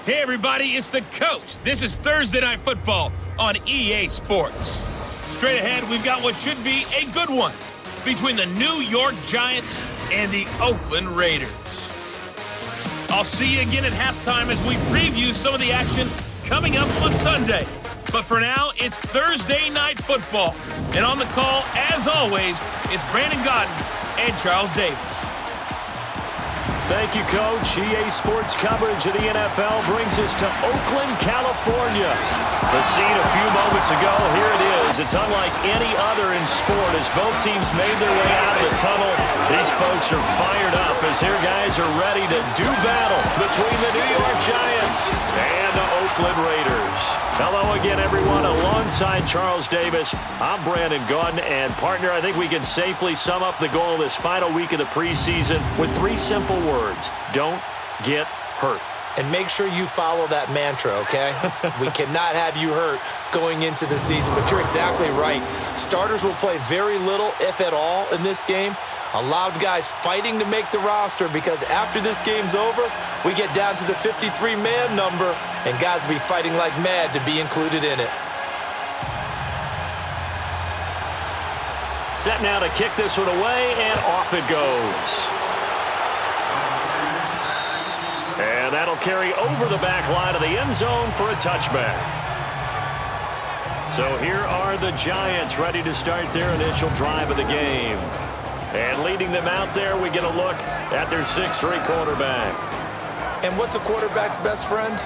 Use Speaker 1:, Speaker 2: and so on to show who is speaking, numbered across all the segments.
Speaker 1: Hey everybody, it's the Coach. This is Thursday Night Football on EA Sports. Straight ahead, we've got what should be a good one between the New York Giants and the Oakland Raiders. I'll see you again at halftime as we preview some of the action coming up on Sunday. But for now, it's Thursday Night Football. And on the call, as always, it's Brandon Gaudin and Charles Davis.
Speaker 2: Thank you, Coach. EA Sports coverage of the NFL brings us to Oakland, California. The scene a few moments ago, here it is. It's unlike any other in sport as both teams made their way out of the tunnel. These folks are fired up as their guys are ready to do battle between the New York Giants and the Oakland Raiders. Hello again, everyone. Alongside Charles Davis, I'm Brandon Gaudin. And, partner, I think we can safely sum up the goal of this final week of the preseason with three simple words. Don't get hurt.
Speaker 3: And make sure you follow that mantra, okay? We cannot have you hurt going into the season, but you're exactly right. Starters will play very little, if at all, in this game. A lot of guys fighting to make the roster because after this game's over, we get down to the 53-man number, and guys will be fighting like mad to be included in it.
Speaker 2: Set now to kick this one away, and off it goes. And that'll carry over the back line of the end zone for a touchback. So here are the Giants ready to start their initial drive of the game. And leading them out there, we get a look at their 6'3" quarterback.
Speaker 3: And what's a quarterback's best friend?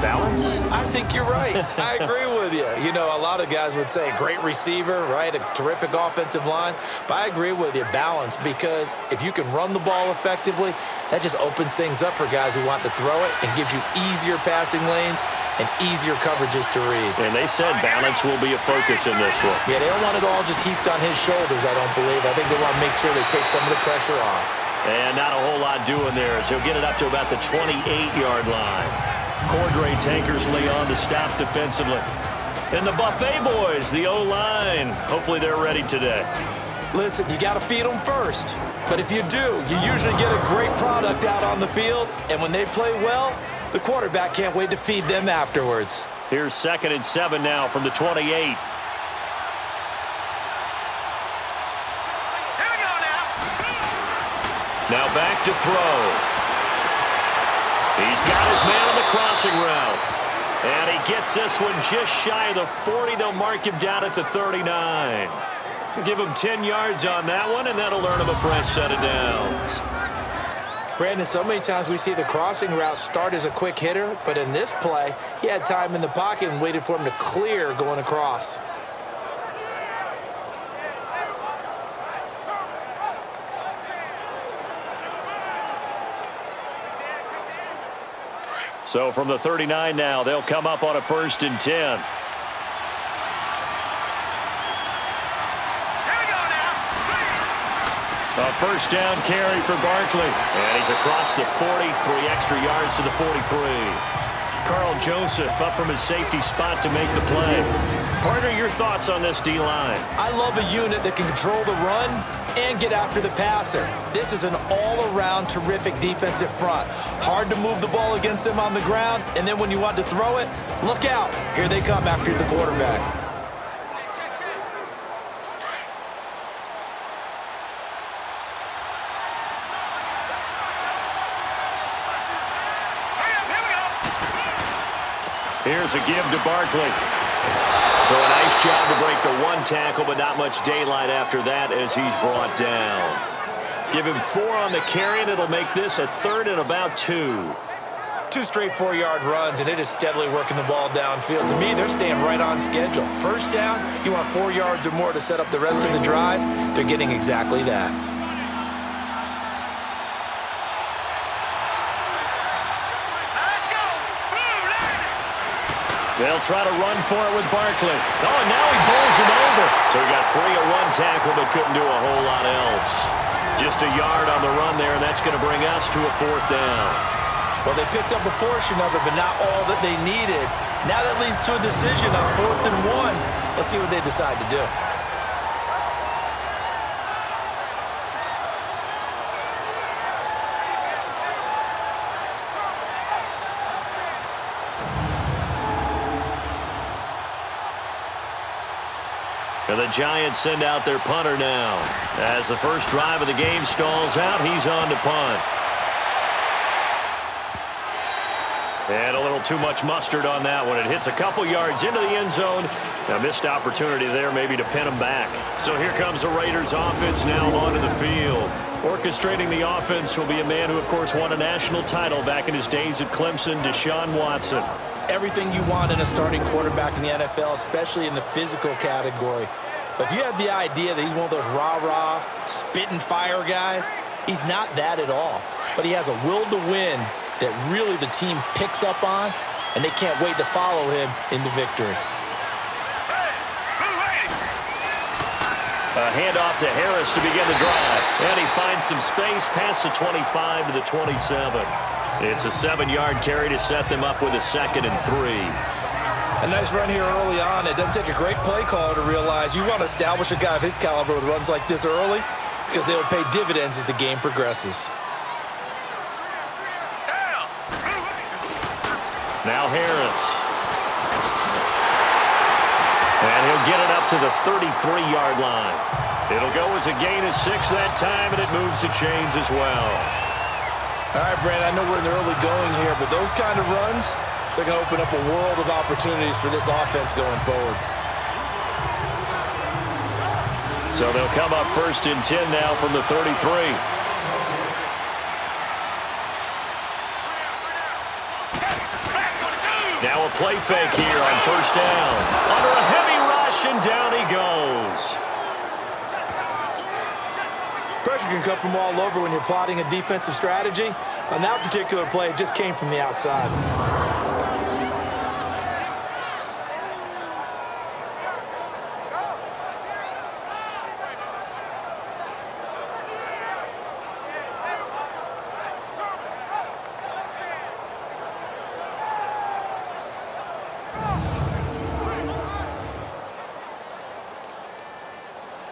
Speaker 2: Balance?
Speaker 3: I think you're right. I agree with you. You know, a lot of guys would say great receiver, right? A terrific offensive line. But I agree with you, balance, because if you can run the ball effectively, that just opens things up for guys who want to throw it and gives you easier passing lanes and easier coverages to read.
Speaker 2: And they said balance will be a focus in this one.
Speaker 3: Yeah, they don't want it all just heaped on his shoulders, I don't believe. I think they want to make sure they take some of the pressure off.
Speaker 2: And not a whole lot doing there as he'll get it up to about the 28-yard line. Cordray Tankersley on to stop defensively. And the Buffet boys, the O-line, hopefully they're ready today.
Speaker 3: Listen, you got to feed them first. But if you do, you usually get a great product out on the field. And when they play well, the quarterback can't wait to feed them afterwards.
Speaker 2: Here's 2nd and 7 now from the 28. Now back to throw. He's got his man on the crossing route. And he gets this one just shy of the 40. They'll mark him down at the 39. Give him 10 yards on that one, and that'll earn him a fresh set of downs.
Speaker 3: Brandon, so many times we see the crossing route start as a quick hitter, but in this play, he had time in the pocket and waited for him to clear going across.
Speaker 2: So from the 39 now, they'll come up on a 1st and 10. A 1st down carry for Barkley. And he's across the 40, 3 extra yards to the 43. Carl Joseph up from his safety spot to make the play. Partner, your thoughts on this D-line?
Speaker 3: I love a unit that can control the run and get after the passer. This is an all-around terrific defensive front. Hard to move the ball against them on the ground, and then when you want to throw it, look out. Here they come after the quarterback.
Speaker 2: Here's a give to Barkley. So a nice job to break the 1 tackle, but not much daylight after that as he's brought down. Give him 4 on the carry, and it'll make this a 3rd and about 2.
Speaker 3: 2 straight 4-yard runs, and it is steadily working the ball downfield. To me, they're staying right on schedule. 1st down, you want 4 yards or more to set up the rest of the drive. They're getting exactly that.
Speaker 2: They'll try to run for it with Barkley. Oh, and now he bowls him over. So he got free of 1 tackle, but couldn't do a whole lot else. Just a yard on the run there, and that's going to bring us to a 4th down.
Speaker 3: Well, they picked up a portion of it, but not all that they needed. Now that leads to a decision on 4th and 1. Let's see what they decide to do.
Speaker 2: And the Giants send out their punter now. As the first drive of the game stalls out, he's on to punt. And a little too much mustard on that one. It hits a couple yards into the end zone. A missed opportunity there maybe to pin him back. So here comes the Raiders offense now onto the field. Orchestrating the offense will be a man who, of course, won a national title back in his days at Clemson, Deshaun Watson.
Speaker 3: Everything you want in a starting quarterback in the NFL, especially in the physical category. But if you have the idea that he's one of those rah-rah, spit-and fire guys, he's not that at all. But he has a will to win that really the team picks up on, and they can't wait to follow him into victory.
Speaker 2: A handoff to Harris to begin the drive. And he finds some space past the 25 to the 27. It's a 7-yard carry to set them up with a 2nd and 3.
Speaker 3: A nice run here early on. It doesn't take a great play caller to realize you want to establish a guy of his caliber with runs like this early because they will pay dividends as the game progresses.
Speaker 2: Now Harris. And he'll get it up to the 33-yard line. It'll go as a gain of 6 that time, and it moves the chains as well.
Speaker 3: All right, Brandon, I know we're in the early going here, but those kind of runs, they're going to open up a world of opportunities for this offense going forward.
Speaker 2: So they'll come up 1st and 10 now from the 33. Now a play fake here on 1st down. Under a heavy rush, and down he goes.
Speaker 3: Pressure can come from all over when you're plotting a defensive strategy. On that particular play, it just came from the outside.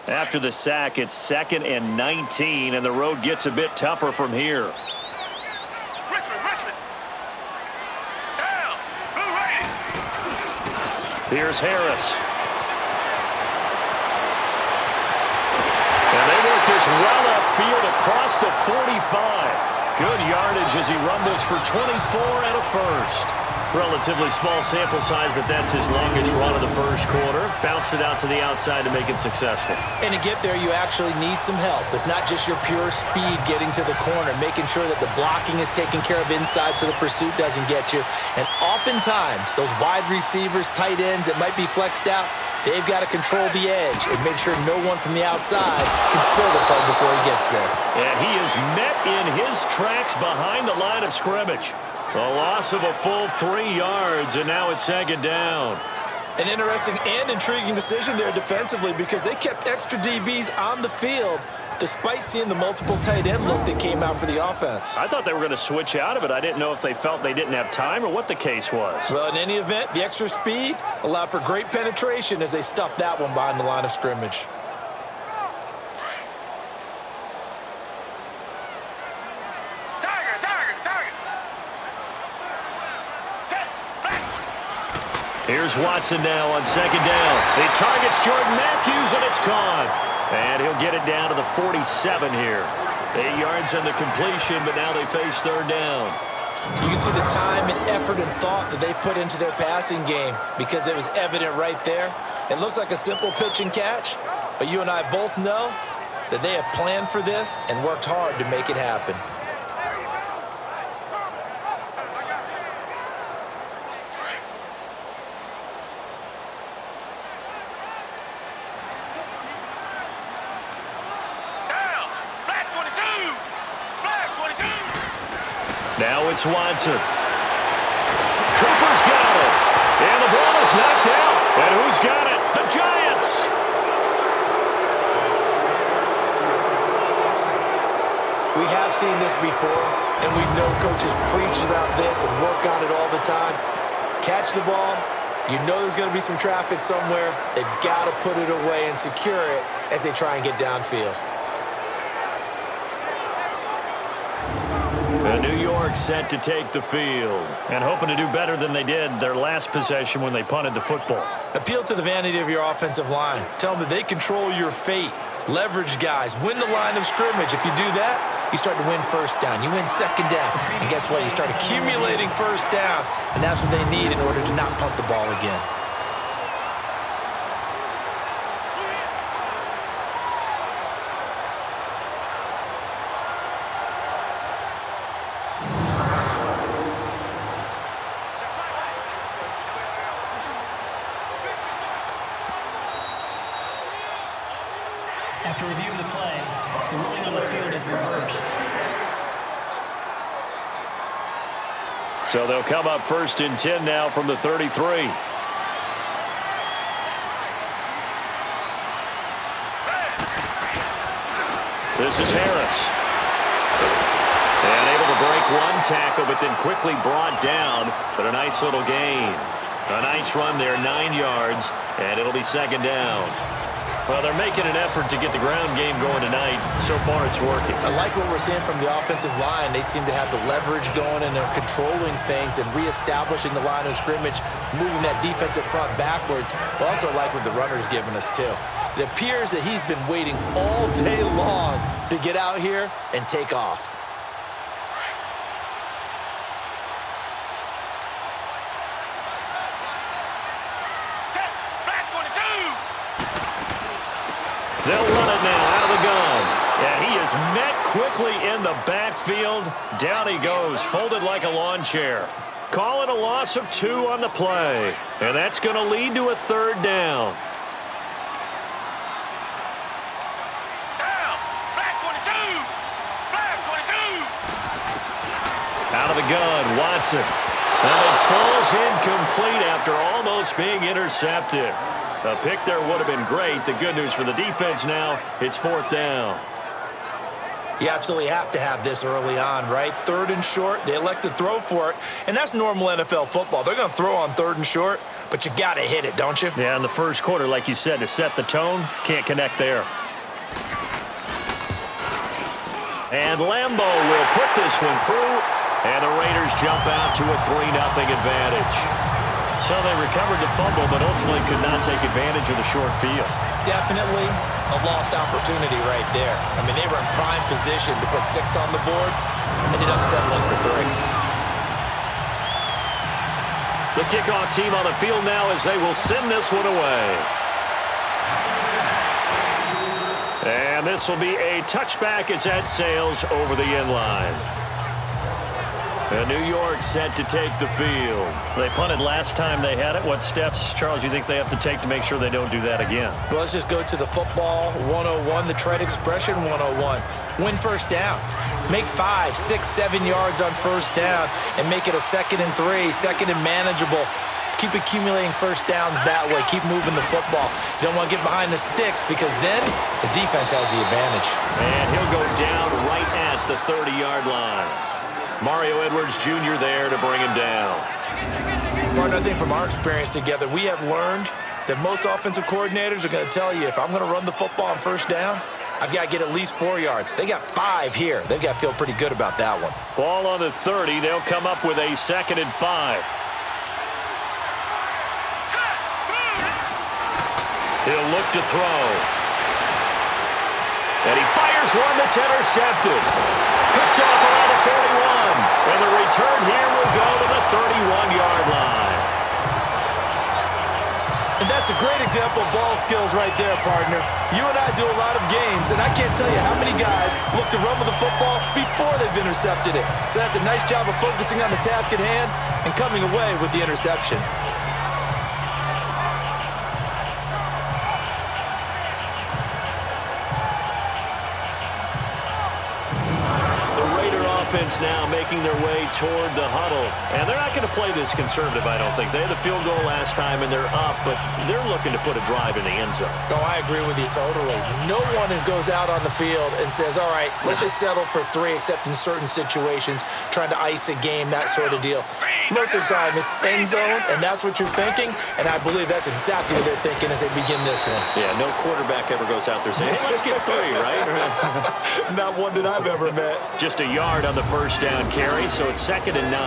Speaker 2: After the sack, it's 2nd and 19, and the road gets a bit tougher from here.
Speaker 1: Richmond. Down.
Speaker 2: Here's Harris. And they work this run upfield across the 45. Good yardage as he rumbles for 24 and a 1st. Relatively small sample size, but that's his longest run of the 1st quarter. Bounced it out to the outside to make it successful.
Speaker 3: And to get there, you actually need some help. It's not just your pure speed getting to the corner, making sure that the blocking is taken care of inside so the pursuit doesn't get you. And oftentimes, those wide receivers, tight ends that might be flexed out, they've got to control the edge and make sure no one from the outside can spoil the play before he gets there.
Speaker 2: And he is met in his tracks behind the line of scrimmage. A loss of a full 3 yards, and now it's 2nd down.
Speaker 3: An interesting and intriguing decision there defensively because they kept extra DBs on the field despite seeing the multiple tight end look that came out for the offense.
Speaker 2: I thought they were going to switch out of it. I didn't know if they felt they didn't have time or what the case was.
Speaker 3: Well, in any event, the extra speed allowed for great penetration as they stuffed that one behind the line of scrimmage.
Speaker 2: Here's Watson now on 2nd down. He targets Jordan Matthews, and it's gone. And he'll get it down to the 47 here. 8 yards on the completion, but now they face 3rd down.
Speaker 3: You can see the time and effort and thought that they put into their passing game because it was evident right there. It looks like a simple pitch and catch, but you and I both know that they have planned for this and worked hard to make it happen.
Speaker 2: Now it's Watson. Cooper's got it. And the ball is knocked out. And who's got it? The Giants.
Speaker 3: We have seen this before, and we know coaches preach about this and work on it all the time. Catch the ball. You know there's going to be some traffic somewhere. They've got to put it away and secure it as they try and get downfield.
Speaker 2: And New York set to take the field and hoping to do better than they did their last possession when they punted the football.
Speaker 3: Appeal to the vanity of your offensive line. Tell them that they control your fate. Leverage guys. Win the line of scrimmage. If you do that, you start to win first down. You win second down. And guess what? You start accumulating first downs. And that's what they need in order to not punt the ball again.
Speaker 4: After review of the play, the ruling on the field is reversed.
Speaker 2: So they'll come up 1st and 10 now from the 33. This is Harris. And able to break one tackle, but then quickly brought down. But a nice little gain. A nice run there, 9 yards, and it'll be 2nd down. Well, they're making an effort to get the ground game going tonight. So far, it's working.
Speaker 3: I like what we're seeing from the offensive line. They seem to have the leverage going, and they're controlling things and reestablishing the line of scrimmage, moving that defensive front backwards. But also like what the runner's giving us, too. It appears that he's been waiting all day long to get out here and take off.
Speaker 2: They'll run it now out of the gun. And he is met quickly in the backfield. Down he goes, folded like a lawn chair. Call it a loss of 2 on the play. And that's going to lead to a 3rd down. Out of the gun, Watson. And it falls incomplete after almost being intercepted. A pick there would have been great. The good news for the defense now, it's 4th down.
Speaker 3: You absolutely have to have this early on, right? 3rd and short, they elect to throw for it, and that's normal NFL football. They're going to throw on 3rd and short, but you've got to hit it, don't you?
Speaker 2: Yeah, in the first quarter, like you said, to set the tone, can't connect there. And Lambeau will put this one through, and the Raiders jump out to a 3-0 advantage. So they recovered the fumble, but ultimately could not take advantage of the short field.
Speaker 3: Definitely a lost opportunity right there. I mean, they were in prime position to put 6 on the board, ended up settling for 3.
Speaker 2: The kickoff team on the field now as they will send this one away. And this will be a touchback as that sails over the end line. And New York set to take the field. They punted last time they had it. What steps, Charles, you think they have to take to make sure they don't do that again?
Speaker 3: Well, let's just go to the football 101, the trade expression 101. Win first down. Make 5, 6, 7 yards on first down and make it a 2nd and 3, 2nd and manageable. Keep accumulating first downs that way. Keep moving the football. You don't want to get behind the sticks because then the defense has the advantage.
Speaker 2: And he'll go down right at the 30-yard line. Mario Edwards Jr. there to bring him down.
Speaker 3: Partner, I think from our experience together, we have learned that most offensive coordinators are going to tell you, if I'm going to run the football on first down, I've got to get at least 4 yards. They got 5 here. They've got to feel pretty good about that one.
Speaker 2: Ball on the 30. They'll come up with a 2nd and 5. He'll look to throw. And he fires one that's intercepted. Picked off around the 41. And the return here will go to the 31-yard line.
Speaker 3: And that's a great example of ball skills right there, partner. You and I do a lot of games, and I can't tell you how many guys look to run with the football before they've intercepted it. So that's a nice job of focusing on the task at hand and coming away with the interception.
Speaker 2: Offense now making their way toward the huddle. And they're not going to play this conservative, I don't think. They had the field goal last time, and they're up, but they're looking to put a drive in the end zone.
Speaker 3: Oh, I agree with you totally. No one goes out on the field and says, all right, let's just settle for 3, except in certain situations, trying to ice a game, that sort of deal. Most of the time, it's end zone, and that's what you're thinking, and I believe that's exactly what they're thinking as they begin this one.
Speaker 2: Yeah, no quarterback ever goes out there saying, hey, let's get 3, right?
Speaker 3: Not one that I've ever met.
Speaker 2: Just a yard on the first down carry, so it's 2nd and 9.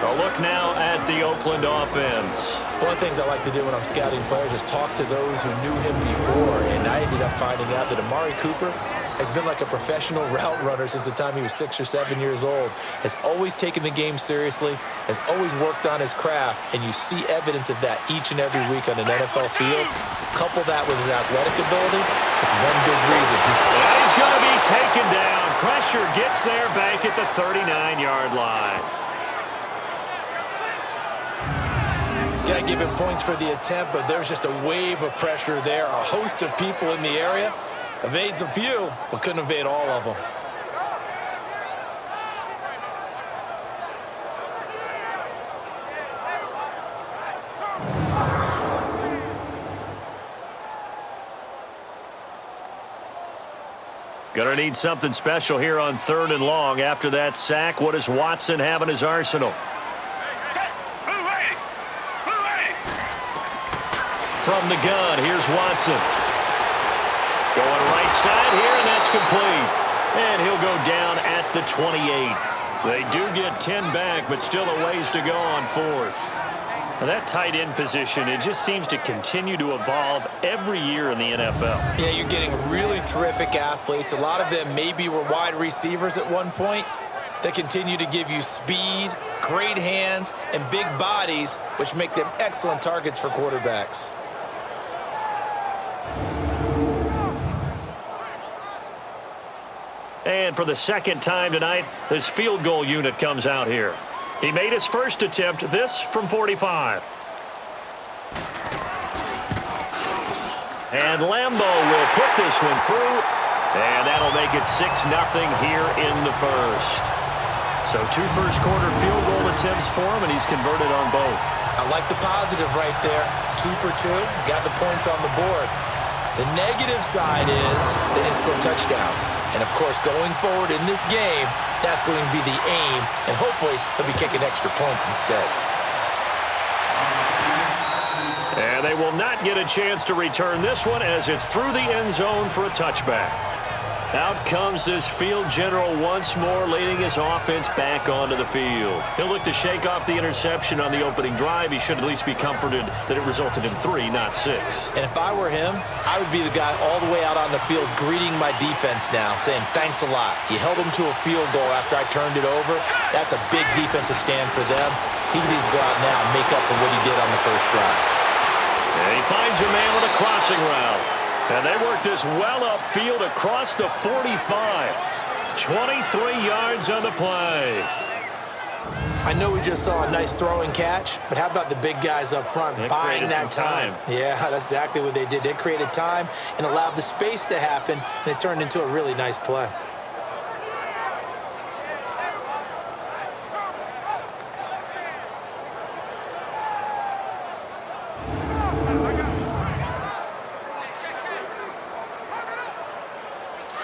Speaker 2: A look now at the Oakland offense.
Speaker 3: One of the things I like to do when I'm scouting players is talk to those who knew him before, and I ended up finding out that Amari Cooper has been like a professional route runner since the time he was 6 or 7 years old, has always taken the game seriously, has always worked on his craft, and you see evidence of that each and every week on an NFL field. Couple that with his athletic ability, it's one big reason.
Speaker 2: He's going to be taken down. Pressure gets there back at the 39-yard line.
Speaker 3: Got to give him points for the attempt, but there's just a wave of pressure there. A host of people in the area. Evades a few, but couldn't evade all of them.
Speaker 2: Gonna need something special here on 3rd and long. After that sack, what does Watson have in his arsenal? From the gun, here's Watson. Going right side here, and that's complete. And he'll go down at the 28. They do get 10 back, but still a ways to go on 4th. Now that tight end position, it just seems to continue to evolve every year in the NFL.
Speaker 3: Yeah, you're getting really terrific athletes. A lot of them maybe were wide receivers at one point. They continue to give you speed, great hands, and big bodies, which make them excellent targets for quarterbacks.
Speaker 2: And for the 2nd time tonight, this field goal unit comes out here. He made his first attempt, this from 45. And Lambo will put this one through, and that'll make it 6-0 here in the first. So 2 first-quarter field goal attempts for him, and he's converted on both.
Speaker 3: I like the positive right there. 2 for 2, got the points on the board. The negative side is they didn't score touchdowns. And, of course, going forward in this game, that's going to be the aim. And hopefully they'll be kicking extra points instead.
Speaker 2: And they will not get a chance to return this one as it's through the end zone for a touchback. Out comes this field general once more, leading his offense back onto the field. He'll look to shake off the interception on the opening drive. He should at least be comforted that it resulted in 3, not 6.
Speaker 3: And if I were him, I would be the guy all the way out on the field greeting my defense now, saying thanks a lot. You held them to a field goal after I turned it over. That's a big defensive stand for them. He needs to go out now and make up for what he did on the first drive.
Speaker 2: And he finds a man with a crossing route. And they work this well upfield across the 45. 23 yards on the play.
Speaker 3: I know we just saw a nice throw and catch, but how about the big guys up front buying that time? Yeah, that's exactly what they did. They created time and allowed the space to happen, and it turned into a really nice play.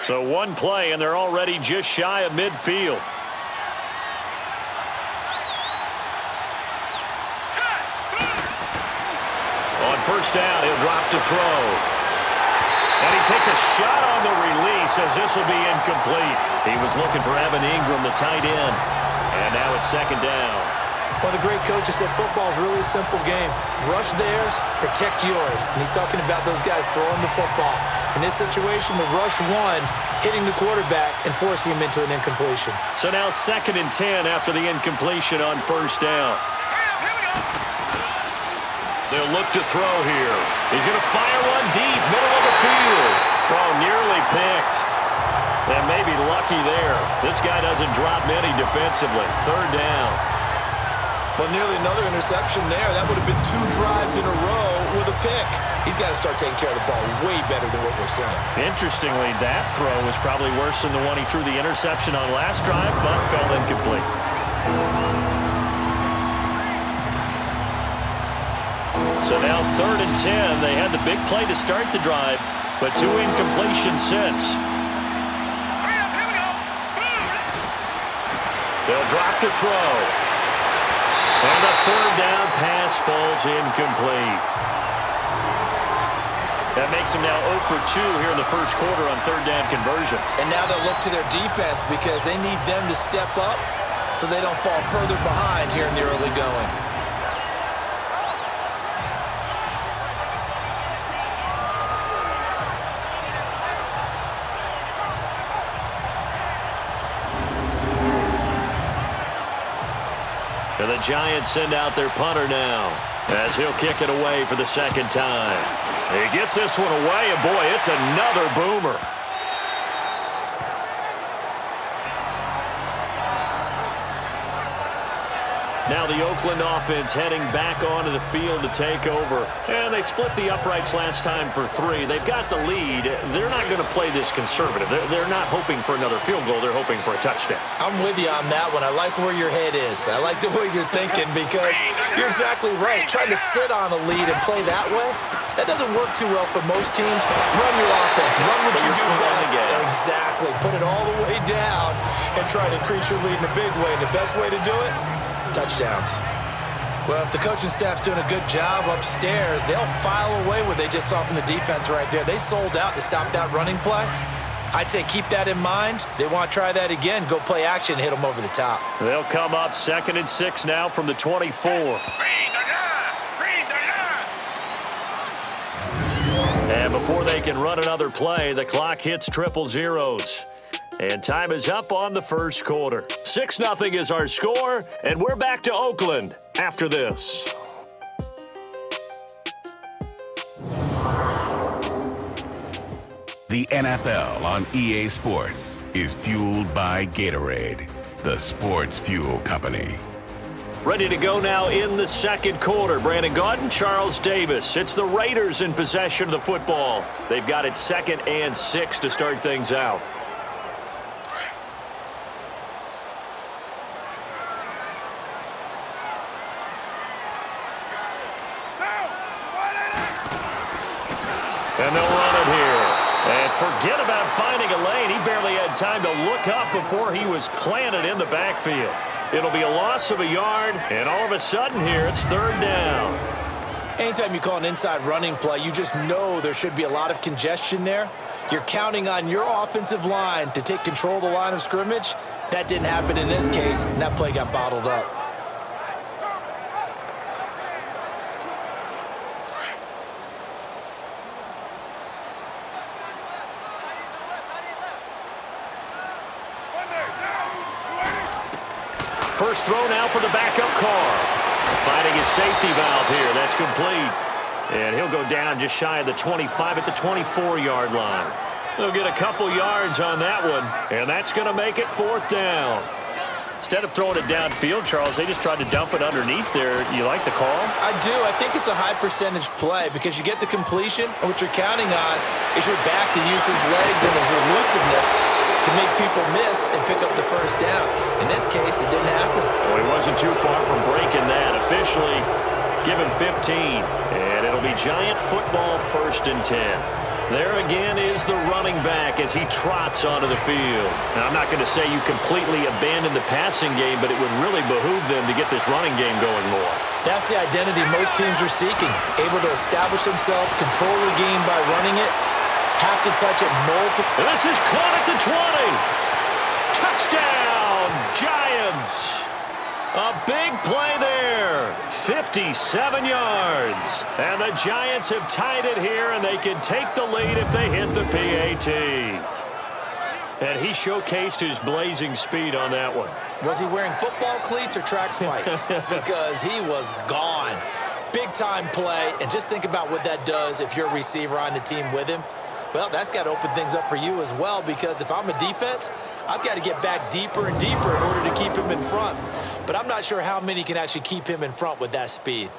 Speaker 2: So 1 play, and they're already just shy of midfield. On first down, he'll drop to throw. And he takes a shot on the release as this will be incomplete. He was looking for Evan Ingram, the tight end. And now it's 2nd down.
Speaker 3: One of the great coaches said football is really a simple game. Rush theirs, protect yours. And he's talking about those guys throwing the football. In this situation, the rush won, hitting the quarterback and forcing him into an incompletion.
Speaker 2: So now 2nd and 10 after the incompletion on first down. They'll look to throw here. He's going to fire one deep, middle of the field. Oh, nearly picked. And maybe lucky there. This guy doesn't drop many defensively. 3rd down.
Speaker 3: Well, nearly another interception there. That would have been 2 drives in a row with a pick. He's got to start taking care of the ball way better than what we're seeing.
Speaker 2: Interestingly, that throw was probably worse than the one he threw the interception on last drive, but fell incomplete. So now 3rd and 10. They had the big play to start the drive, but 2 incompletions since. They'll drop to throw. And the 3rd down pass falls incomplete. That makes them now 0 for 2 here in the first quarter on third down conversions.
Speaker 3: And now they'll look to their defense because they need them to step up so they don't fall further behind here in the early going.
Speaker 2: And the Giants send out their punter now as he'll kick it away for the second time. He gets this one away, and boy, it's another boomer. Now the Oakland offense heading back onto the field to take over. And they split the uprights last time for 3. They've got the lead. They're not going to play this conservative. They're not hoping for another field goal. They're hoping for a touchdown.
Speaker 3: I'm with you on that one. I like where your head is. I like the way you're thinking because you're exactly right. Trying to sit on a lead and play that way, that doesn't work too well for most teams. Run your offense. Run what you do best. Exactly. Put it all the way down and try to increase your lead in a big way. And the best way to do it, touchdowns. Well, if the coaching staff's doing a good job upstairs, they'll file away what they just saw from the defense right there. They sold out to stop that running play. I'd say keep that in mind. They want to try that again. Go play action, hit them over the top.
Speaker 2: They'll come up 2nd and 6 now from the 24. And before they can run another play, the clock hits triple zeros. And time is up on the first quarter. 6-0 is our score, and we're back to Oakland after this.
Speaker 5: The NFL on EA Sports is fueled by Gatorade, the sports fuel company.
Speaker 2: Ready to go now in the second quarter. Brandon Gaudin, Charles Davis. It's the Raiders in possession of the football. They've got it 2nd and 6 to start things out. And they'll run it here. And forget about finding a lane. He barely had time to look up before he was planted in the backfield. It'll be a loss of a yard, and all of a sudden here, it's 3rd down.
Speaker 3: Anytime you call an inside running play, you just know there should be a lot of congestion there. You're counting on your offensive line to take control of the line of scrimmage. That didn't happen in this case, and that play got bottled up.
Speaker 2: First throw now for the backup Carr. Finding his safety valve here. That's complete. And he'll go down just shy of the 25 at the 24-yard line. They'll get a couple yards on that one, and that's going to make it 4th down. Instead of throwing it downfield, Charles, they just tried to dump it underneath there. You like the call?
Speaker 3: I do. I think it's a high-percentage play because you get the completion, and what you're counting on is your back to use his legs and his elusiveness to make people miss and pick up the first down. In this case, it didn't happen.
Speaker 2: Well, he wasn't too far from breaking that. Officially, give him 15, and it'll be Giant football 1st and 10. There again is the running back as he trots onto the field. Now, I'm not going to say you completely abandon the passing game, but it would really behoove them to get this running game going more.
Speaker 3: That's the identity most teams are seeking. Able to establish themselves, control the game by running it, have to touch it multiple.
Speaker 2: And this is caught at the 20. Touchdown, Giants. A big play there. 57 yards. And the Giants have tied it here, and they can take the lead if they hit the PAT. And he showcased his blazing speed on that one.
Speaker 3: Was he wearing football cleats or track spikes? Because he was gone. Big-time play, and just think about what that does if you're a receiver on the team with him. Well, that's got to open things up for you as well, because if I'm a defense, I've got to get back deeper and deeper in order to keep him in front. But I'm not sure how many can actually keep him in front with that speed.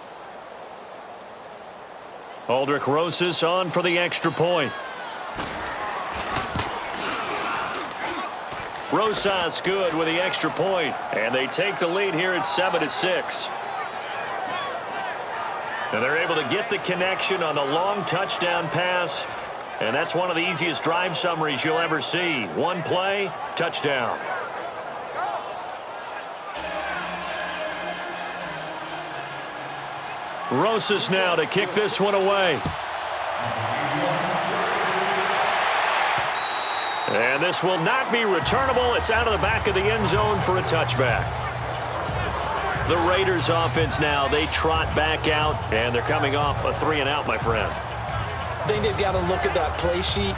Speaker 2: Aldrich Rosas on for the extra point. Rosas good with the extra point, and they take the lead here at 7-6. And they're able to get the connection on the long touchdown pass. And that's one of the easiest drive summaries you'll ever see. One play, touchdown. Rosas now to kick this one away. And this will not be returnable. It's out of the back of the end zone for a touchback. The Raiders offense now, they trot back out, and they're coming off a 3-and-out, my friend.
Speaker 3: I think they've got to look at that play sheet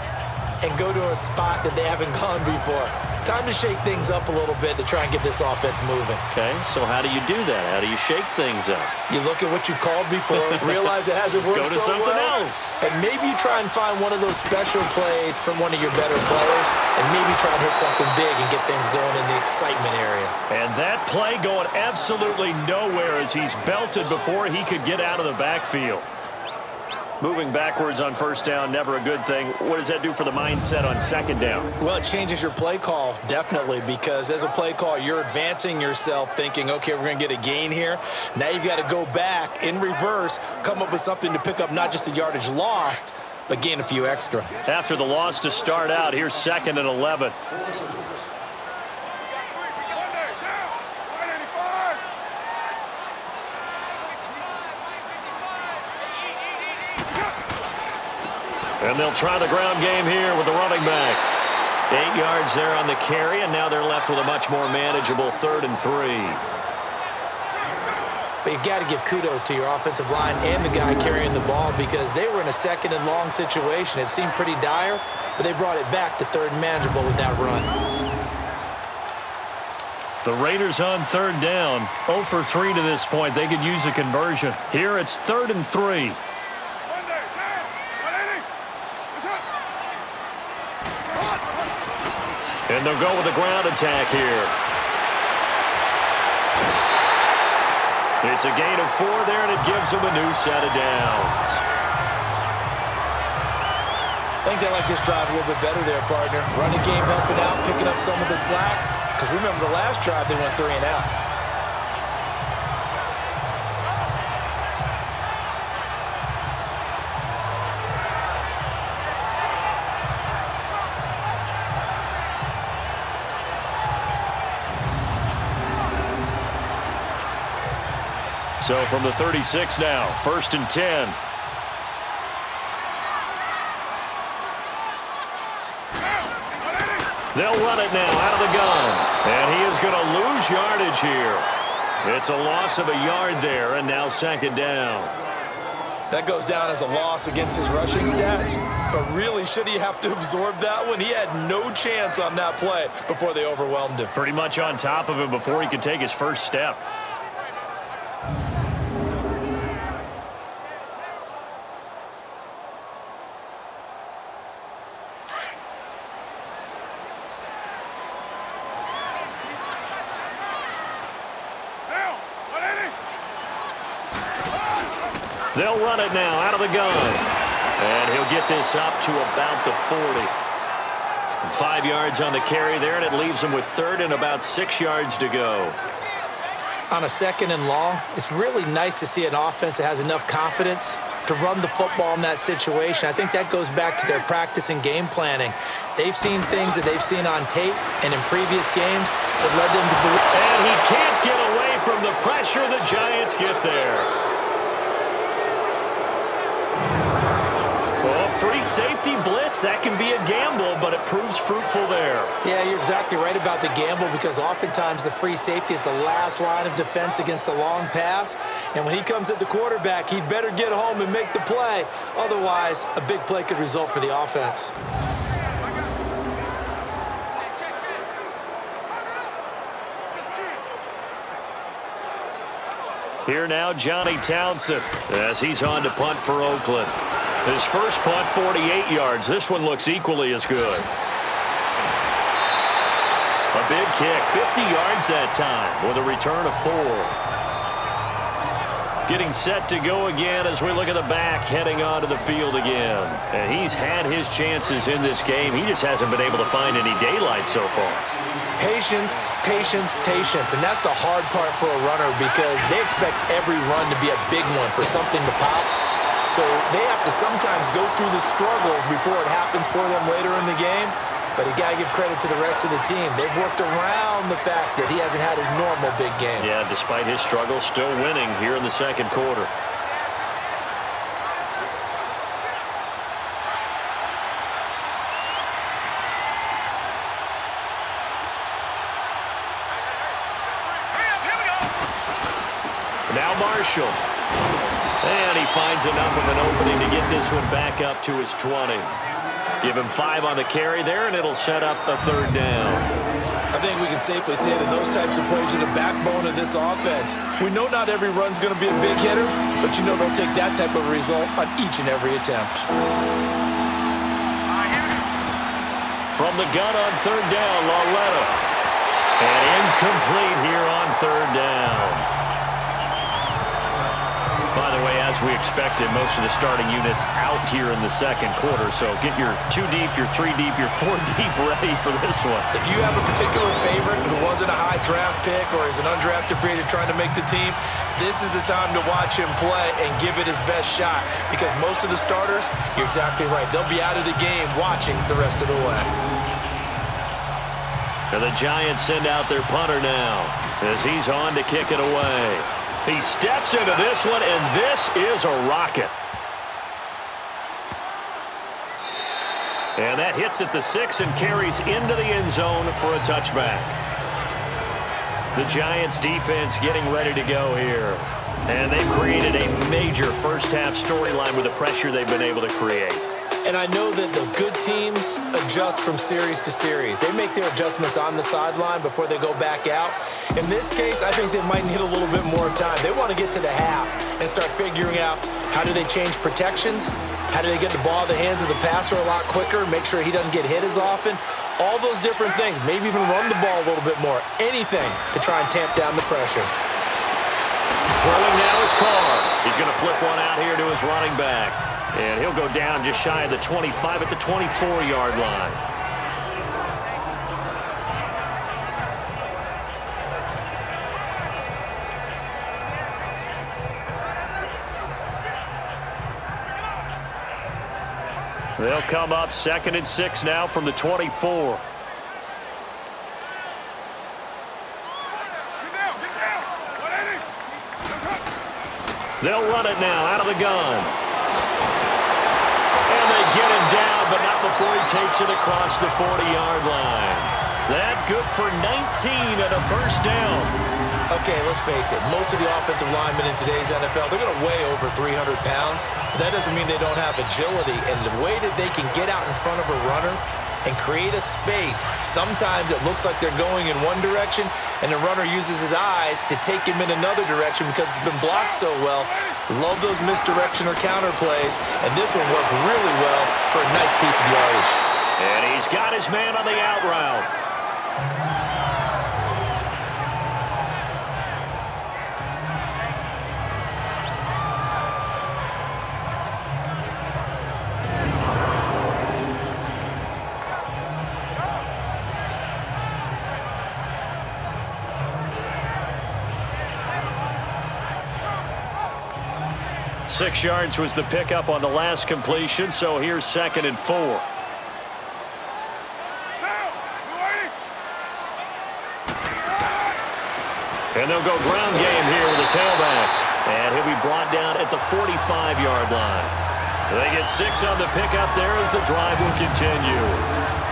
Speaker 3: and go to a spot that they haven't gone before. Time to shake things up a little bit to try and get this offense moving.
Speaker 2: Okay, so how do you do that? How do you shake things up?
Speaker 3: You look at what you've called before, realize it hasn't worked
Speaker 2: Go to
Speaker 3: so
Speaker 2: something
Speaker 3: well,
Speaker 2: else.
Speaker 3: and maybe you try and find one of those special plays from one of your better players, and maybe try and hit something big and get things going in the excitement area.
Speaker 2: And that play going absolutely nowhere as he's belted before he could get out of the backfield. Moving backwards on first down, never a good thing. What does that do for the mindset on second down?
Speaker 3: Well, it changes your play call, definitely, because as a play call, you're advancing yourself thinking, okay, we're going to get a gain here. Now you've got to go back in reverse, come up with something to pick up not just the yardage lost, but gain a few extra.
Speaker 2: After the loss to start out, here's 2nd and 11. And they'll try the ground game here with the running back. 8 yards there on the carry, and now they're left with a much more manageable 3rd and 3.
Speaker 3: But you've got to give kudos to your offensive line and the guy carrying the ball because they were in a 2nd and long situation. It seemed pretty dire, but they brought it back to 3rd and manageable with that run.
Speaker 2: The Raiders on 3rd down. 0 for 3 to this point. They could use a conversion. Here it's 3rd and 3. And they'll go with the ground attack here. It's a gain of 4 there, and it gives them a new set of downs.
Speaker 3: I think they like this drive a little bit better there, partner. Running game helping out, picking up some of the slack. Because remember the last drive, they went 3 and out.
Speaker 2: So from the 36 now, 1st and 10. They'll run it now out of the gun. And he is going to lose yardage here. It's a loss of a yard there, and now 2nd down.
Speaker 3: That goes down as a loss against his rushing stats. But really, should he have to absorb that one? He had no chance on that play before they overwhelmed him.
Speaker 2: Pretty much on top of him before he could take his first step. They'll run it now out of the gun. And he'll get this up to about the 40. And 5 yards on the carry there, and it leaves him with 3rd and about 6 yards to go.
Speaker 3: On a 2nd and long, it's really nice to see an offense that has enough confidence to run the football in that situation. I think that goes back to their practice and game planning. They've seen things that they've seen on tape and in previous games that led them to believe.
Speaker 2: And he can't get away from the pressure. The Giants get there. Well, free safety blitz, that can be a gamble, but it proves fruitful there.
Speaker 3: Yeah, you're exactly right about the gamble because oftentimes the free safety is the last line of defense against a long pass. And when he comes at the quarterback, he'd better get home and make the play. Otherwise, a big play could result for the offense.
Speaker 2: Here now, Johnny Townsend, as he's on to punt for Oakland. His first punt, 48 yards. This one looks equally as good. A big kick, 50 yards that time with a return of 4. Getting set to go again as we look at the back heading onto the field again. And he's had his chances in this game. He just hasn't been able to find any daylight so far.
Speaker 3: Patience, patience, patience. And that's the hard part for a runner because they expect every run to be a big one for something to pop. So they have to sometimes go through the struggles before it happens for them later in the game. But you got to give credit to the rest of the team. They've worked around the fact that he hasn't had his normal big game.
Speaker 2: Yeah, despite his struggles, still winning here in the second quarter. Marshall. And he finds enough of an opening to get this one back up to his 20. Give him 5 on the carry there, and it'll set up a 3rd down.
Speaker 3: I think we can safely say that those types of plays are the backbone of this offense. We know not every run's going to be a big hitter, but you know they'll take that type of result on each and every attempt.
Speaker 2: From the gun on 3rd down, Lauletta. And incomplete here on 3rd down. By the way, as we expected, most of the starting units out here in the 2nd quarter. So get your 2 deep, your 3 deep, your 4 deep ready for this one.
Speaker 3: If you have a particular favorite who wasn't a high draft pick or is an undrafted free agent trying to make the team, this is the time to watch him play and give it his best shot. Because most of the starters, you're exactly right, they'll be out of the game watching the rest of the way.
Speaker 2: And the Giants send out their punter now as he's on to kick it away. He steps into this one, and this is a rocket. And that hits at the 6 and carries into the end zone for a touchback. The Giants defense getting ready to go here. And they've created a major first-half storyline with the pressure they've been able to create.
Speaker 3: And I know that the good teams adjust from series to series. They make their adjustments on the sideline before they go back out. In this case, I think they might need a little bit more time. They want to get to the half and start figuring out how do they change protections, how do they get the ball in the hands of the passer a lot quicker, make sure he doesn't get hit as often. All those different things. Maybe even run the ball a little bit more. Anything to try and tamp down the pressure.
Speaker 2: Throwing now is Carr. He's going to flip one out here to his running back. And he'll go down just shy of the 25 at the 24-yard line. They'll come up 2nd and 6 now from the 24. They'll run it now out of the gun. And they get him down, but not before he takes it across the 40-yard line. That good for 19 and a 1st down.
Speaker 3: Okay, let's face it. Most of the offensive linemen in today's NFL, they're going to weigh over 300 pounds. But that doesn't mean they don't have agility. And the way that they can get out in front of a runner and create a space, sometimes it looks like they're going in one direction, and the runner uses his eyes to take him in another direction because it's been blocked so well. Love those misdirection or counter plays, and this one worked really well for a nice piece of yardage.
Speaker 2: And he's got his man on the out route. 6 yards was the pickup on the last completion, so here's 2nd and 4. And they'll go ground game here with a tailback. And he'll be brought down at the 45-yard line. They get 6 on the pickup there as the drive will continue.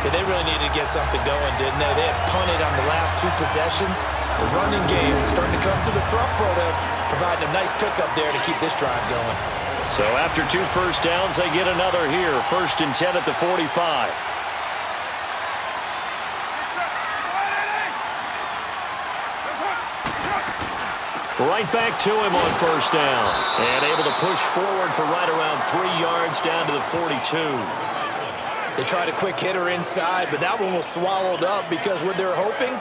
Speaker 3: Yeah, they really needed to get something going, didn't they? They had punted on the last 2 possessions. The running game starting to come to the front for them, providing a nice pickup there to keep this drive going.
Speaker 2: So after 2 first downs, they get another here. 1st and 10 at the 45. Right back to him on 1st down. And able to push forward for right around 3 yards down to the 42.
Speaker 3: They tried a quick hitter inside, but that one was swallowed up because what they're hoping,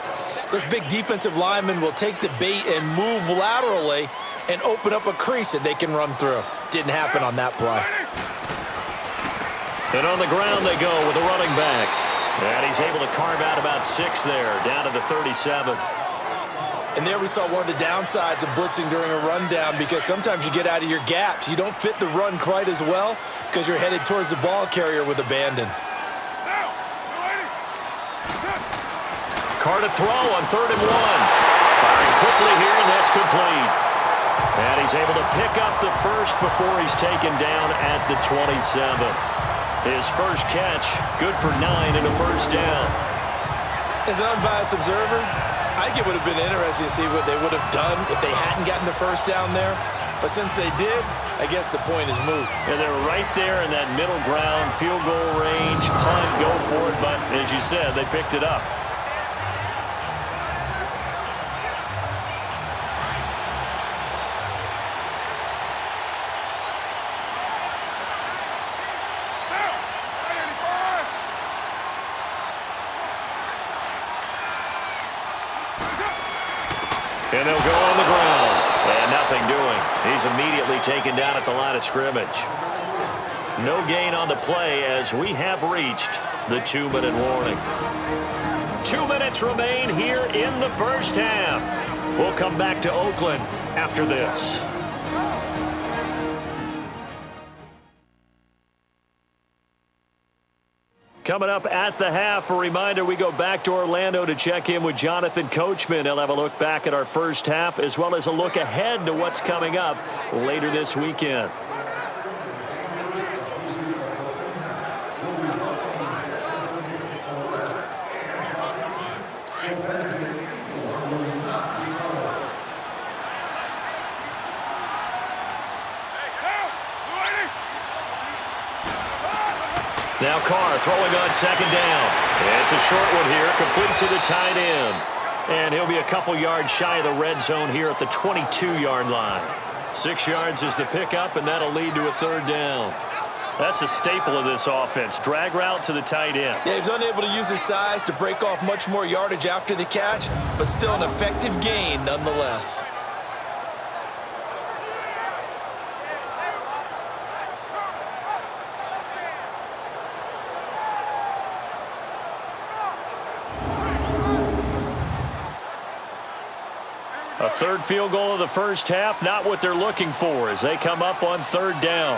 Speaker 3: those big defensive linemen will take the bait and move laterally and open up a crease that they can run through. Didn't happen on that play.
Speaker 2: And on the ground they go with a running back. And he's able to carve out about 6 there, down to the 37.
Speaker 3: And there we saw one of the downsides of blitzing during a rundown, because sometimes you get out of your gaps. You don't fit the run quite as well because you're headed towards the ball carrier with abandon.
Speaker 2: Carr to throw on 3rd and 1. Firing quickly here, and that's complete. And he's able to pick up the first before he's taken down at the 27. His first catch, good for 9 and a 1st down.
Speaker 3: As an unbiased observer, I think it would have been interesting to see what they would have done if they hadn't gotten the first down there. But since they did, I guess the point is moot.
Speaker 2: Yeah, they were right there in that middle ground, field goal range, punt, go for it. But as you said, they picked it up. And they'll go on the ground. And nothing doing. He's immediately taken down at the line of scrimmage. No gain on the play as we have reached the 2-minute warning. 2 minutes remain here in the first half. We'll come back to Oakland after this. Coming up at the half, a reminder, we go back to Orlando to check in with Jonathan Coachman. He'll have a look back at our first half as well as a look ahead to what's coming up later this weekend. Now Carr throwing on second down. It's a short one here, complete to the tight end. And he'll be a couple yards shy of the red zone here at the 22-yard line. 6 yards is the pickup, and that'll lead to a third down. That's a staple of this offense. Drag route to the tight end.
Speaker 3: Yeah, he was unable to use his size to break off much more yardage after the catch, but still an effective gain nonetheless.
Speaker 2: A third field goal of the first half, not what they're looking for as they come up on third down.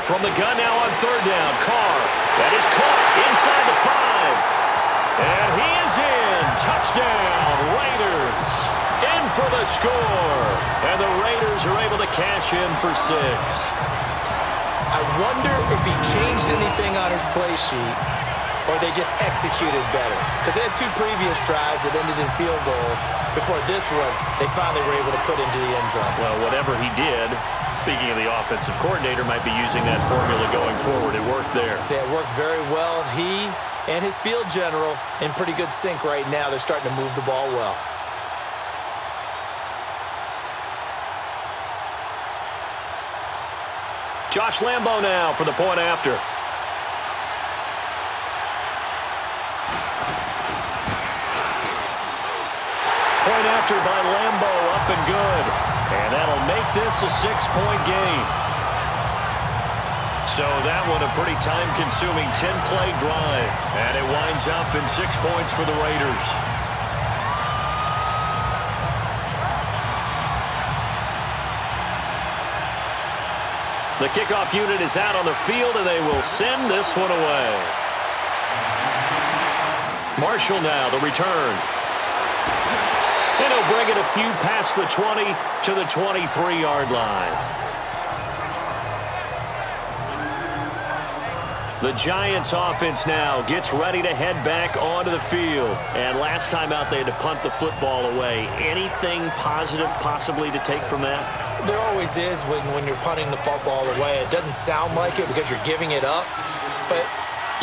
Speaker 2: From the gun now on third down, Carr. That is caught inside the 5. And he is in. Touchdown, Raiders. In for the score. And the Raiders are able to cash in for 6.
Speaker 3: I wonder if he changed anything on his play sheet or they just executed better. Because they had 2 previous drives that ended in field goals. Before this one, they finally were able to put into the end zone.
Speaker 2: Well, whatever he did, speaking of the offensive coordinator, might be using that formula going forward. It worked there.
Speaker 3: Yeah, it worked very well. He and his field general in pretty good sync right now. They're starting to move the ball well.
Speaker 2: Josh Lambo now for the point after. Point after by Lambo, up and good. And that'll make this a 6-point game. So that one a pretty time-consuming 10-play drive. And it winds up in 6 points for the Raiders. The kickoff unit is out on the field, and they will send this one away. Marshall now, the return. And he'll bring it a few past the 20 to the 23-yard line. The Giants offense now gets ready to head back onto the field. And last time out, they had to punt the football away. Anything positive possibly to take from that?
Speaker 3: There always is when you're punting the football away. It doesn't sound like it because you're giving it up, but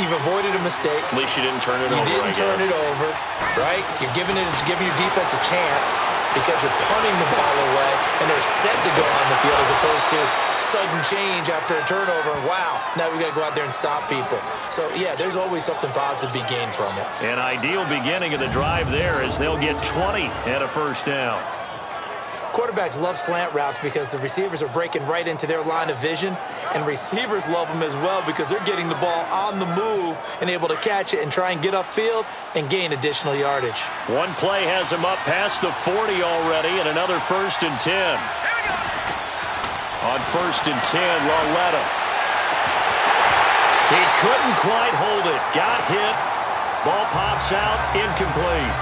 Speaker 3: you've avoided a mistake.
Speaker 2: At least you didn't turn it over,
Speaker 3: You didn't turn it over, right? You're giving your defense a chance because you're punting the ball away, and they're set to go on the field as opposed to sudden change after a turnover. And wow, now we got to go out there and stop people. So, yeah, there's always something positive to be gained from it.
Speaker 2: An ideal beginning of the drive there as they'll get 20 and a first down.
Speaker 3: Quarterbacks love slant routes because the receivers are breaking right into their line of vision, and receivers love them as well because they're getting the ball on the move and able to catch it and try and get upfield and gain additional yardage.
Speaker 2: One play has him up past the 40 already, and another 1st and 10. On 1st and 10, Lauletta. He couldn't quite hold it. Got hit. Ball pops out, incomplete.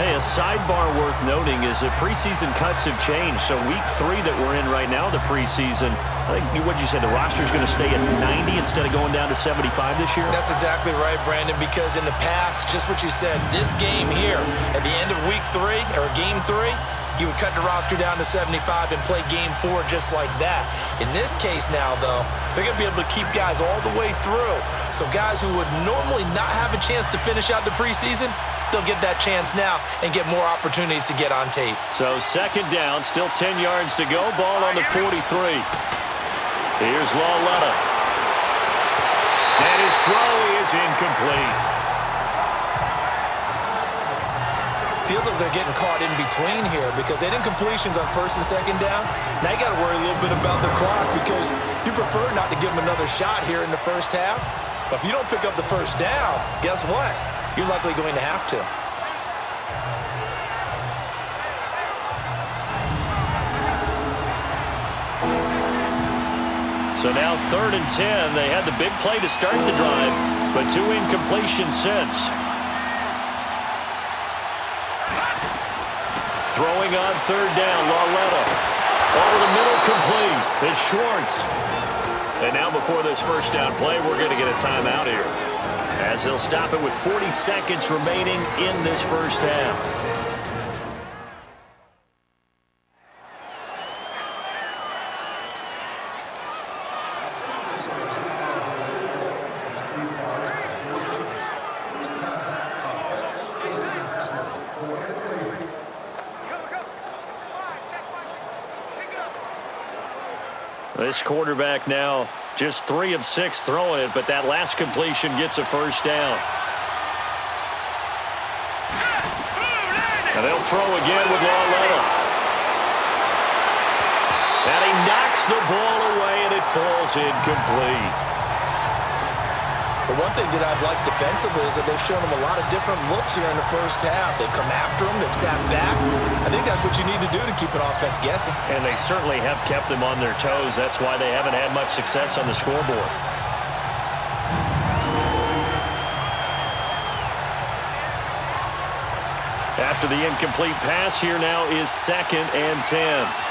Speaker 2: Hey, a sidebar worth noting is that preseason cuts have changed. So week 3 that we're in right now, the preseason, I think, what'd you say, the roster's going to stay at 90 instead of going down to 75 this year?
Speaker 3: That's exactly right, Brandon, because in the past, just what you said, this game here, at the end of week 3, or game 3, you would cut the roster down to 75 and play game 4 just like that. In this case now, though, they're going to be able to keep guys all the way through. So guys who would normally not have a chance to finish out the preseason, they'll get that chance now and get more opportunities to get on tape.
Speaker 2: So second down, still 10 yards to go. Ball on the 43. Here's Lawletta. And his throw is incomplete.
Speaker 3: Feels like they're getting caught in between here because they did incompletions on first and second down. Now you got to worry a little bit about the clock because you prefer not to give them another shot here in the first half. But if you don't pick up the first down, guess what? You're likely going to have to.
Speaker 2: So now 3rd and 10. They had the big play to start the drive, but 2 incompletions since. Throwing on 3rd down, Lawletta. Over the middle, complete. It's Schwartz. And now before this first down play, we're going to get a timeout here, as they'll stop it with 40 seconds remaining in this first half. This quarterback now just 3 of 6 throwing it, but that last completion gets a first down. And they'll throw again with Lawletta. And he knocks the ball away, and it falls incomplete.
Speaker 3: The one thing that I've liked defensively is that they've shown them a lot of different looks here in the first half. They've come after them. They've sat back. I think that's what you need to do to keep an offense guessing.
Speaker 2: And they certainly have kept them on their toes. That's why they haven't had much success on the scoreboard. After the incomplete pass, here now is 2nd and 10.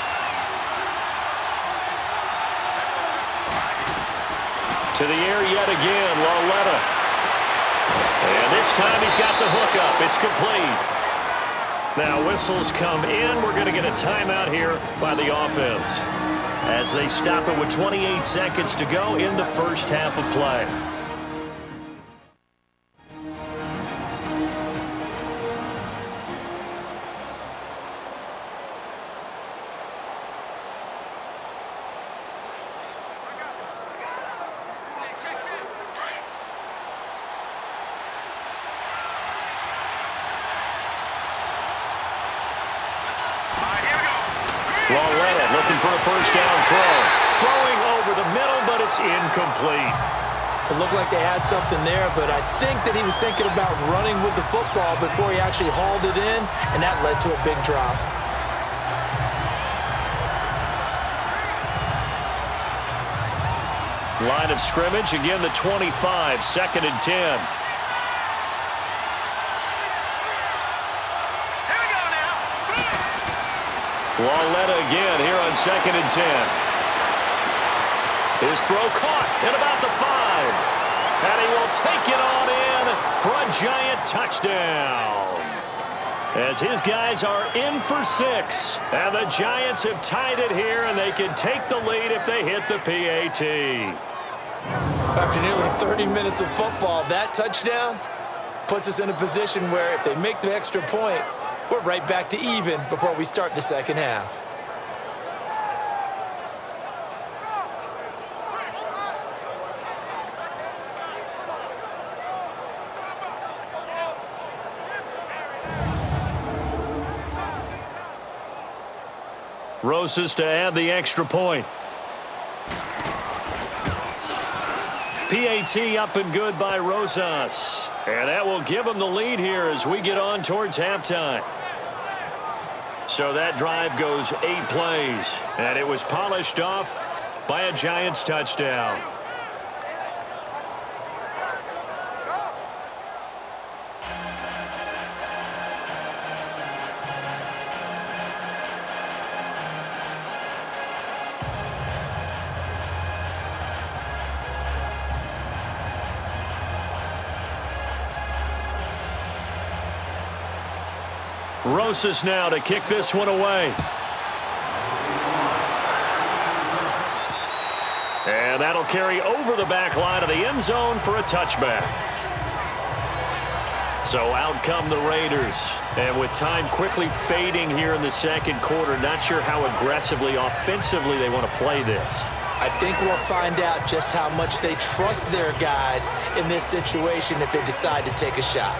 Speaker 2: To the air yet again, Lawletta. And this time he's got the hook up. It's complete. Now whistles come in. We're going to get a timeout here by the offense, as they stop it with 28 seconds to go in the first half of play. Lawletta looking for a first down throw. Throwing over the middle, but it's incomplete.
Speaker 3: It looked like they had something there, but I think that he was thinking about running with the football before he actually hauled it in, and that led to a big drop.
Speaker 2: Line of scrimmage, again the 25, 2nd and 10. Lawletta again here on 2nd and 10. His throw caught at about the 5. And he will take it on in for a giant touchdown, as his guys are in for 6. And the Giants have tied it here, and they can take the lead if they hit the PAT.
Speaker 3: After nearly 30 minutes of football, that touchdown puts us in a position where if they make the extra point, we're right back to even before we start the second half.
Speaker 2: Rosas to add the extra point. PAT up and good by Rosas. And that will give them the lead here as we get on towards halftime. So that drive goes 8 plays, and it was polished off by a Giants touchdown. Rosas now to kick this one away. And that'll carry over the back line of the end zone for a touchback. So out come the Raiders. And with time quickly fading here in the second quarter, not sure how aggressively, offensively they want to play this.
Speaker 3: I think we'll find out just how much they trust their guys in this situation if they decide to take a shot.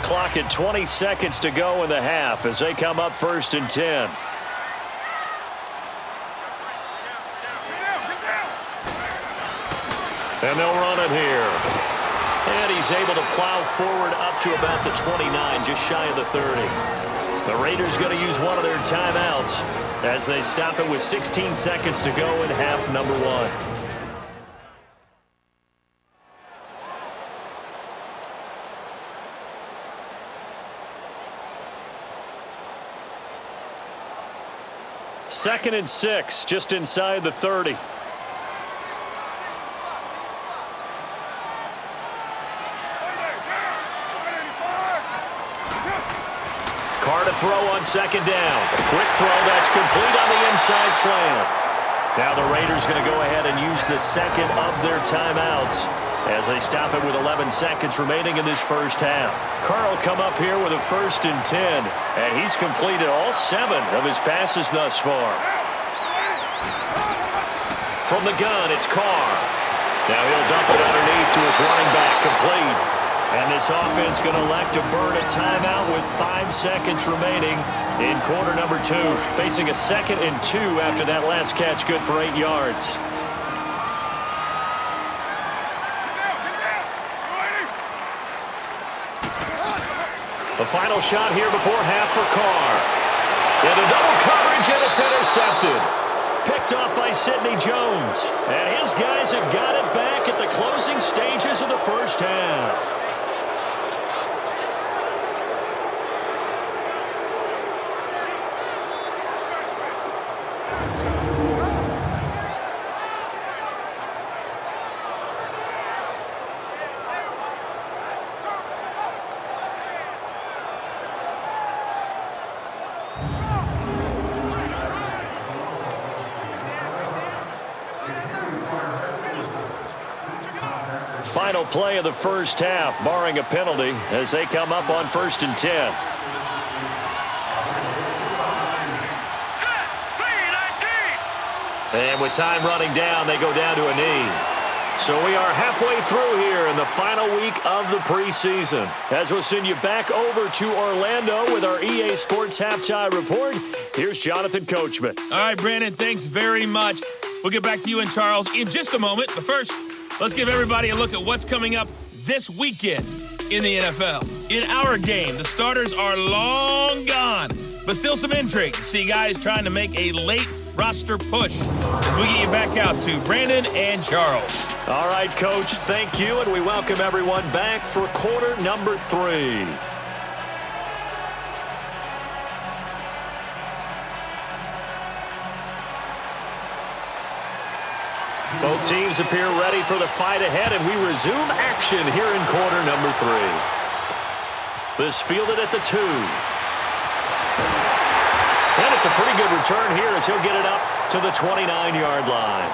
Speaker 2: Clock at 20 seconds to go in the half as they come up 1st and 10. And they'll run it here. And he's able to plow forward up to about the 29, just shy of the 30. The Raiders going to use one of their timeouts as they stop it with 16 seconds to go in half number 1. Second and 6, just inside the 30. Carr to throw on second down. Quick throw that's complete on the inside slant. Now the Raiders going to go ahead and use the second of their timeouts as they stop it with 11 seconds remaining in this first half. Carr will come up here with a 1st and 10, and he's completed all 7 of his passes thus far. From the gun, it's Carr. Now he'll dump it underneath to his running back, complete. And this offense going to elect to burn a timeout with 5 seconds remaining in quarter number 2. Facing a 2nd and 2 after that last catch, good for 8 yards. The final shot here before half for Carr. Into double coverage, and it's intercepted. Picked off by Sidney Jones. And his guys have got it back at the closing stages of the first half. Final play of the first half, barring a penalty, as they come up on 1st and 10. And with time running down, they go down to a knee. So we are halfway through here in the final week of the preseason. As we'll send you back over to Orlando with our EA Sports Halftime Report, here's Jonathan Coachman.
Speaker 1: All right, Brandon, thanks very much. We'll get back to you and Charles in just a moment. But first, let's give everybody a look at what's coming up this weekend in the NFL. In our game, the starters are long gone, but still some intrigue. See guys trying to make a late roster push as we get you back out to Brandon and Charles.
Speaker 2: All right, Coach, thank you, and we welcome everyone back for quarter number 3. Both teams appear ready for the fight ahead, and we resume action here in quarter number 3. This fielded at the 2. And it's a pretty good return here as he'll get it up to the 29-yard line.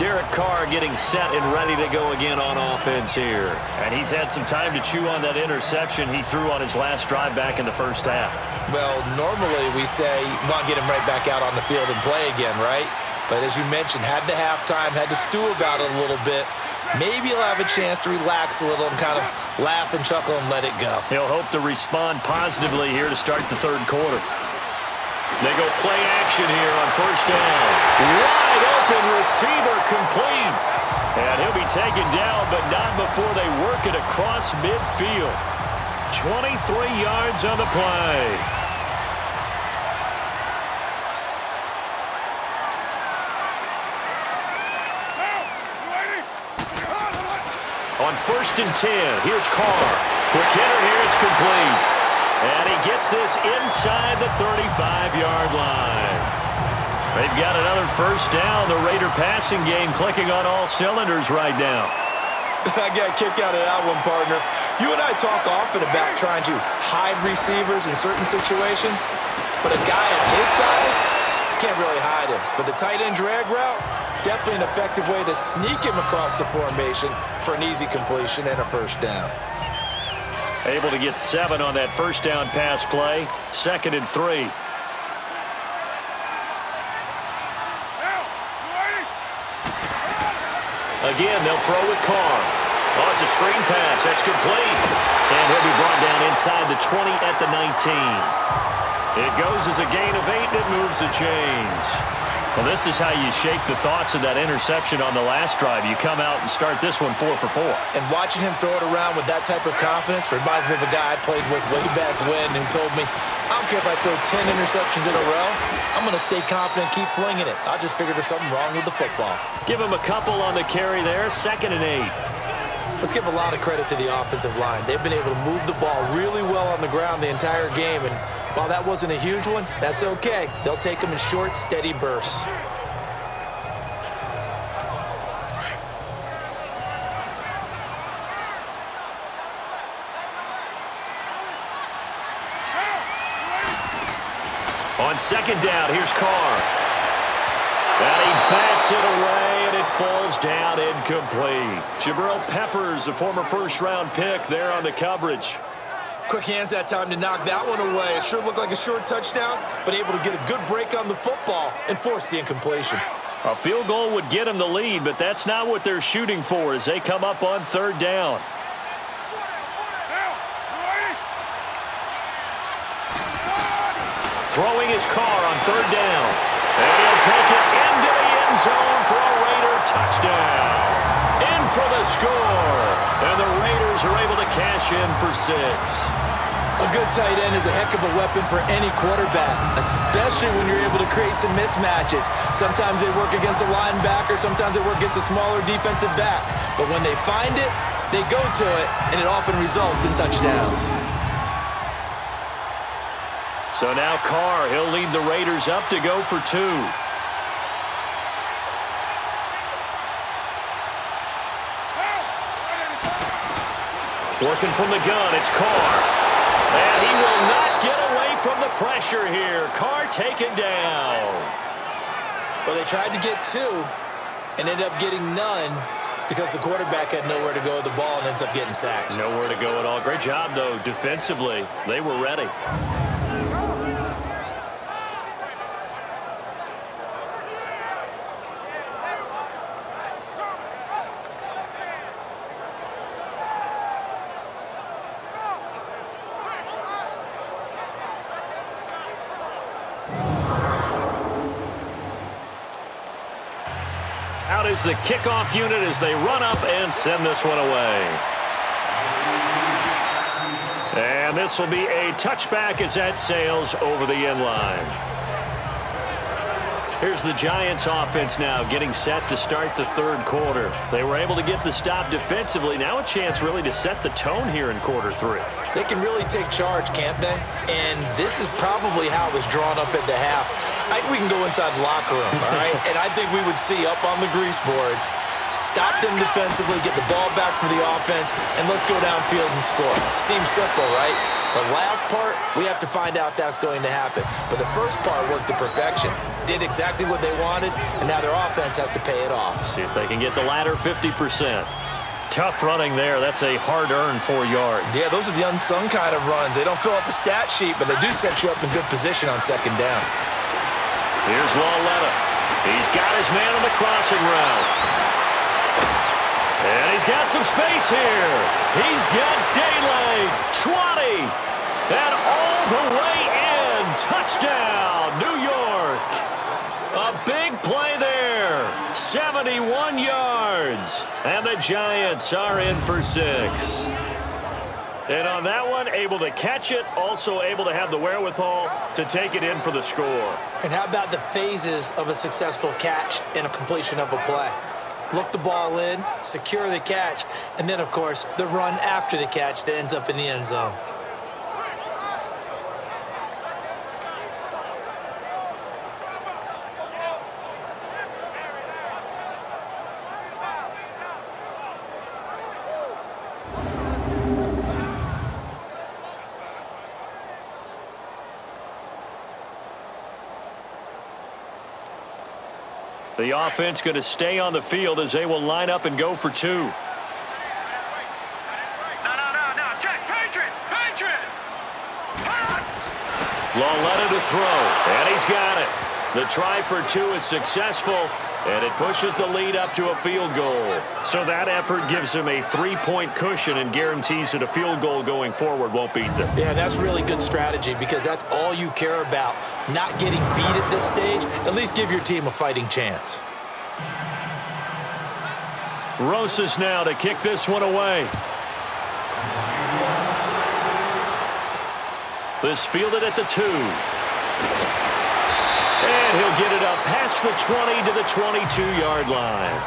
Speaker 2: Derek Carr getting set and ready to go again on offense here. And he's had some time to chew on that interception he threw on his last drive back in the first half.
Speaker 3: Well, normally we say, want to get him right back out on the field and play again, right? But as you mentioned, had the halftime, had to stew about it a little bit. Maybe he'll have a chance to relax a little and kind of laugh and chuckle and let it go.
Speaker 2: He'll hope to respond positively here to start the third quarter. They go play action here on first down. Wide open receiver complete. And he'll be taken down, but not before they work it across midfield. 23 yards on the play. On first and 10, here's Carr. Quick hitter here, it's complete. And he gets this inside the 35-yard line. They've got another first down. The Raider passing game clicking on all cylinders right now.
Speaker 3: I got a kick out of that one, partner. You and I talk often about trying to hide receivers in certain situations, but a guy of his size can't really hide him. But the tight end drag route, definitely an effective way to sneak him across the formation for an easy completion and a first down.
Speaker 2: Able to get 7 on that first down pass play. 2nd and 3. Again, they'll throw with Carr. Oh, it's a screen pass. That's complete. And he'll be brought down inside the 20 at the 19. It goes as a gain of 8, and it moves the chains. Well, this is how you shake the thoughts of that interception on the last drive. You come out and start this one 4 for 4.
Speaker 3: And watching him throw it around with that type of confidence reminds me of a guy I played with way back when who told me, I don't care if I throw 10 interceptions in a row, I'm going to stay confident and keep flinging it. I just figured there's something wrong with the football.
Speaker 2: Give him a couple on the carry there. 2nd and 8.
Speaker 3: Let's give a lot of credit to the offensive line. They've been able to move the ball really well on the ground the entire game, and while that wasn't a huge one, that's okay. They'll take them in short, steady bursts.
Speaker 2: On 2nd down, here's Carr. And he bats it away, and it falls down incomplete. Jabril Peppers, the former first-round pick, there on the coverage.
Speaker 3: Quick hands that time to knock that one away. It sure looked like a short touchdown, but able to get a good break on the football and force the incompletion.
Speaker 2: A field goal would get them the lead, but that's not what they're shooting for as they come up on 3rd down. Throwing his Carr on 3rd down. And he'll take it into the end zone for a Raider touchdown. In for the score. And the Raiders are able to cash in for 6.
Speaker 3: A good tight end is a heck of a weapon for any quarterback, especially when you're able to create some mismatches. Sometimes they work against a linebacker, sometimes they work against a smaller defensive back. But when they find it, they go to it, and it often results in touchdowns.
Speaker 2: So now Carr, he'll lead the Raiders up to go for 2. Working from the gun, it's Carr. And he will not get away from the pressure here. Carr taken down.
Speaker 3: Well, they tried to get 2 and ended up getting none because the quarterback had nowhere to go with the ball and ends up getting sacked.
Speaker 2: Nowhere to go at all. Great job, though, defensively. They were ready. Out is the kickoff unit as they run up and send this one away. And this will be a touchback as that sails over the end line. Here's the Giants offense now getting set to start the 3rd quarter. They were able to get the stop defensively. Now a chance really to set the tone here in quarter 3.
Speaker 3: They can really take charge, can't they? And this is probably how it was drawn up at the half. I think we can go inside the locker room, all right? And I think we would see up on the grease boards, stop them defensively, get the ball back for the offense, and let's go downfield and score. Seems simple, right? The last part, we have to find out that's going to happen. But the first part worked to perfection. Did exactly what they wanted, and now their offense has to pay it off.
Speaker 2: See if they can get the latter 50%. Tough running there. That's a hard-earned 4 yards.
Speaker 3: Yeah, those are the unsung kind of runs. They don't fill up the stat sheet, but they do set you up in good position on 2nd down.
Speaker 2: Here's Lauletta. He's got his man on the crossing route. And he's got some space here. He's got daylight. 20. And all the way in. Touchdown, New York. A big play there. 71 yards. And the Giants are in for 6. And on that one, able to catch it, also able to have the wherewithal to take it in for the score.
Speaker 3: And how about the phases of a successful catch and a completion of a play? Look the ball in, secure the catch, and then, of course, the run after the catch that ends up in the end zone.
Speaker 2: The offense going to stay on the field as they will line up and go for two. Loletta to throw, and he's got it. The try for two is successful, and it pushes the lead up to a field goal. So that effort gives him a 3-point cushion and guarantees that a field goal going forward won't beat them.
Speaker 3: Yeah, that's really good strategy because that's all you care about. Not getting beat at this stage, at least give your team a fighting chance.
Speaker 2: Rosas now to kick this one away. This fielded at the 2. And he'll get it up past the 20 to the 22-yard line.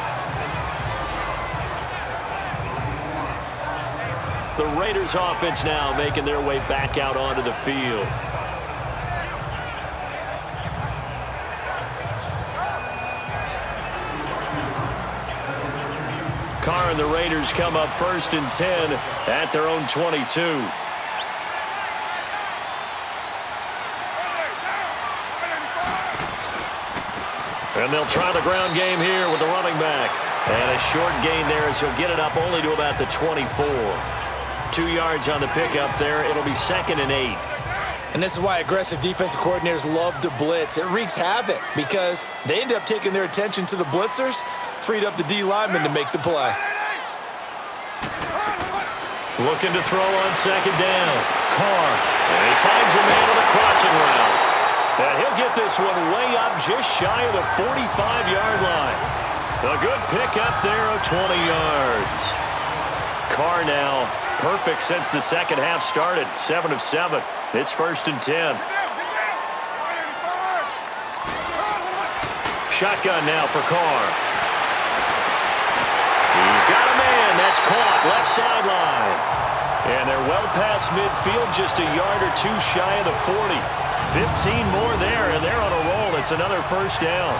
Speaker 2: The Raiders offense now making their way back out onto the field. Carr and the Raiders come up 1st and 10 at their own 22. And they'll try the ground game here with the running back. And a short gain there as he'll get it up only to about the 24. 2 yards on the pickup there. It'll be 2nd and 8.
Speaker 3: And this is why aggressive defensive coordinators love to blitz. It wreaks havoc because they end up taking their attention to the blitzers, freed up the D lineman to make the play.
Speaker 2: Looking to throw on 2nd down. Carr. And he finds a man on the crossing route. And he'll get this one way up just shy of the 45-yard line. A good pick up there of 20 yards. Carr now perfect since the second half started. 7 of 7. It's 1st and 10. Shotgun now for Carr. He's got a man. That's caught. Left sideline. And they're well past midfield, just a yard or two shy of the 40. 15 more there, and they're on a roll. It's another 1st down.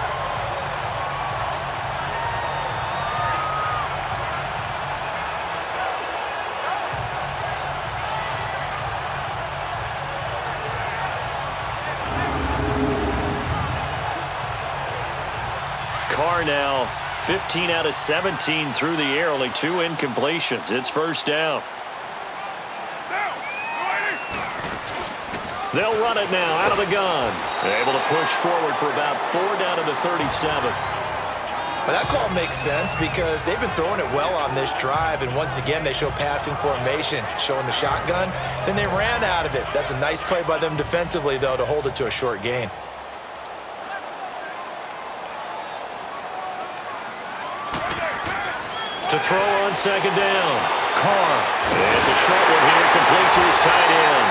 Speaker 2: Carr now 15 out of 17 through the air, only 2 incompletions. It's 1st down. They'll run it now out of the gun. Able to push forward for about 4 down to the 37.
Speaker 3: Well, that call makes sense because they've been throwing it well on this drive, and once again they show passing formation, showing the shotgun. Then they ran out of it. That's a nice play by them defensively, though, to hold it to a short gain.
Speaker 2: To throw on 2nd down. Carr. It's a short one here, complete to his tight end.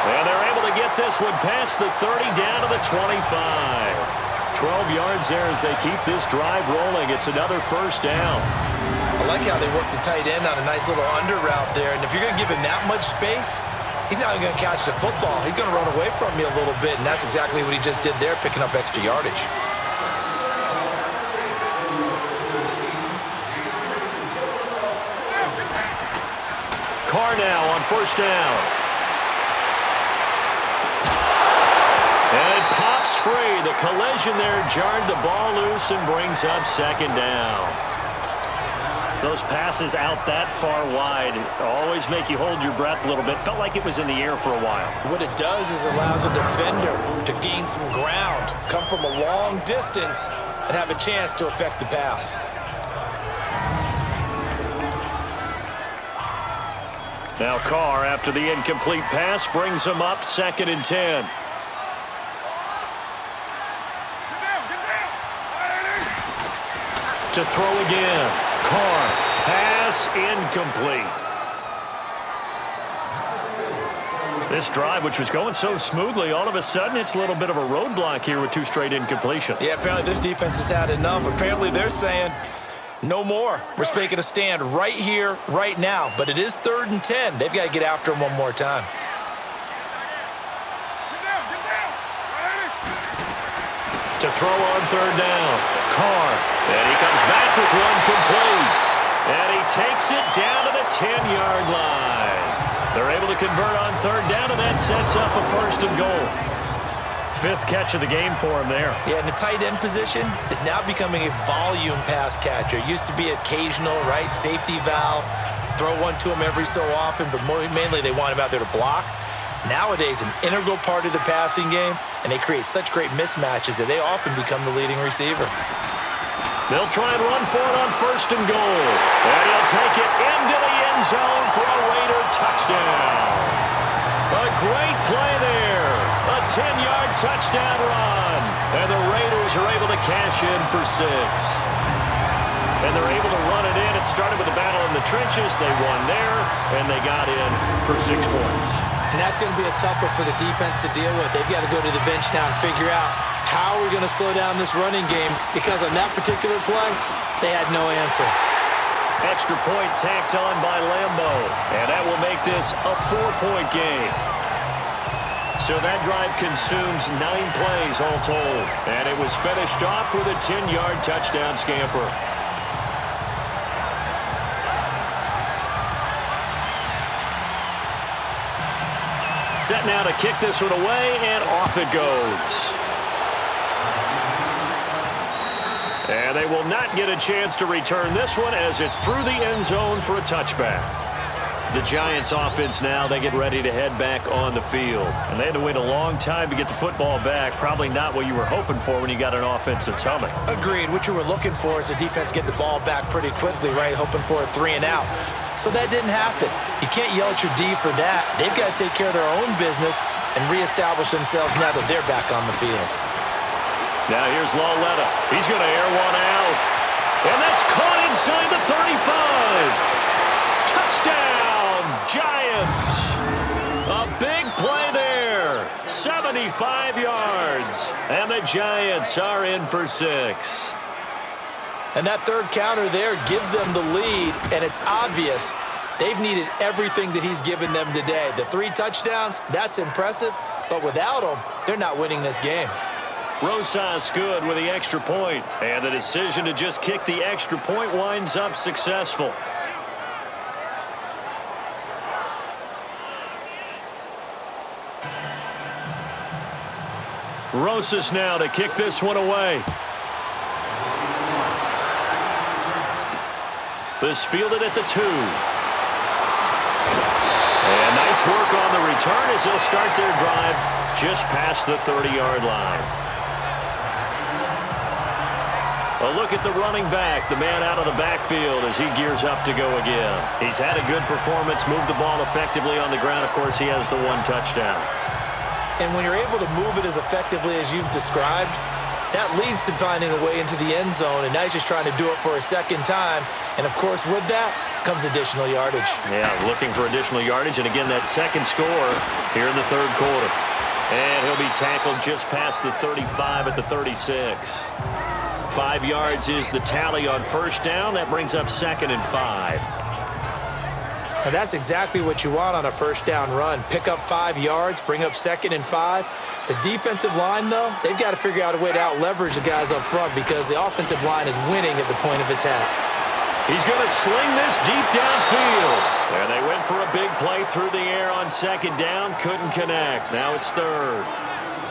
Speaker 2: And they're able to get this one past the 30 down to the 25. 12 yards there as they keep this drive rolling. It's another 1st down.
Speaker 3: I like how they work the tight end on a nice little under route there. And if you're going to give him that much space, he's not going to catch the football. He's going to run away from you a little bit, and that's exactly what he just did there, picking up extra yardage.
Speaker 2: Carr now on 1st down. And it pops free. The collision there jarred the ball loose and brings up 2nd down. Those passes out that far wide always make you hold your breath a little bit. Felt like it was in the air for a while.
Speaker 3: What it does is allows a defender to gain some ground, come from a long distance, and have a chance to affect the pass.
Speaker 2: Now Carr, after the incomplete pass, brings him up 2nd and 10. To throw again. Carr. Pass incomplete. This drive, which was going so smoothly, all of a sudden it's a little bit of a roadblock here with 2 straight incompletions.
Speaker 3: Yeah, apparently this defense has had enough. Apparently they're saying, no more. We're making a stand right here, right now. But it is 3rd and 10. They've got to get after him one more time.
Speaker 2: To throw on 3rd down. Carr. And he comes back with one complete. And he takes it down to the 10-yard line. They're able to convert on 3rd down, and that sets up a 1st and goal. Fifth catch of the game for him there.
Speaker 3: Yeah, and the tight end position is now becoming a volume pass catcher. It used to be occasional, right? Safety valve, throw one to him every so often, but mainly they want him out there to block. Nowadays, an integral part of the passing game, and they create such great mismatches that they often become the leading receiver.
Speaker 2: They'll try and run for it on 1st and goal. And he'll take it into the end zone for a Raider touchdown. A great play there. A 10-yard touchdown run. And the Raiders are able to cash in for 6. And they're able to run it in. It started with a battle in the trenches. They won there, and they got in for 6 points.
Speaker 3: And that's going to be a tough one for the defense to deal with. They've got to go to the bench now and figure out how we're going to slow down this running game, because on that particular play, they had no answer.
Speaker 2: Extra point tacked on by Lambo, and that will make this a 4-point game. So that drive consumes 9 plays all told, and it was finished off with a 10-yard touchdown scamper. Set now to kick this one away, and off it goes. And they will not get a chance to return this one as it's through the end zone for a touchback. The Giants offense now, they get ready to head back on the field. And they had to wait a long time to get the football back. Probably not what you were hoping for when you got an offense that's humming.
Speaker 3: Agreed. What you were looking for is the defense get the ball back pretty quickly, right? Hoping for a 3 and out. So that didn't happen. You can't yell at your D for that. They've got to take care of their own business and reestablish themselves now that they're back on the field.
Speaker 2: Now here's Lauletta. He's going to air one out. And that's caught inside the 35. Touchdown, Giants. A big play there. 75 yards. And the Giants are in for 6.
Speaker 3: And that third counter there gives them the lead, and it's obvious they've needed everything that he's given them today. The 3 touchdowns, that's impressive, but without him, they're not winning this game.
Speaker 2: Rosas good with the extra point, and the decision to just kick the extra point winds up successful. Rosas now to kick this one away. This fielded at the 2. And nice work on the return as they'll start their drive just past the 30-yard line. A look at the running back, the man out of the backfield as he gears up to go again. He's had a good performance, moved the ball effectively on the ground. Of course, he has the 1 touchdown.
Speaker 3: And when you're able to move it as effectively as you've described, that leads to finding a way into the end zone, and now he's just trying to do it for a second time. And, of course, with that comes additional yardage.
Speaker 2: Yeah, looking for additional yardage, and again, that second score here in the 3rd quarter. And he'll be tackled just past the 35 at the 36. 5 yards is the tally on 1st down. That brings up 2nd and 5.
Speaker 3: And that's exactly what you want on a 1st down run. Pick up 5 yards, bring up 2nd and 5. The defensive line, though, they've got to figure out a way to out-leverage the guys up front because the offensive line is winning at the point of attack.
Speaker 2: He's going to sling this deep downfield. And they went for a big play through the air on 2nd down. Couldn't connect. Now it's 3rd.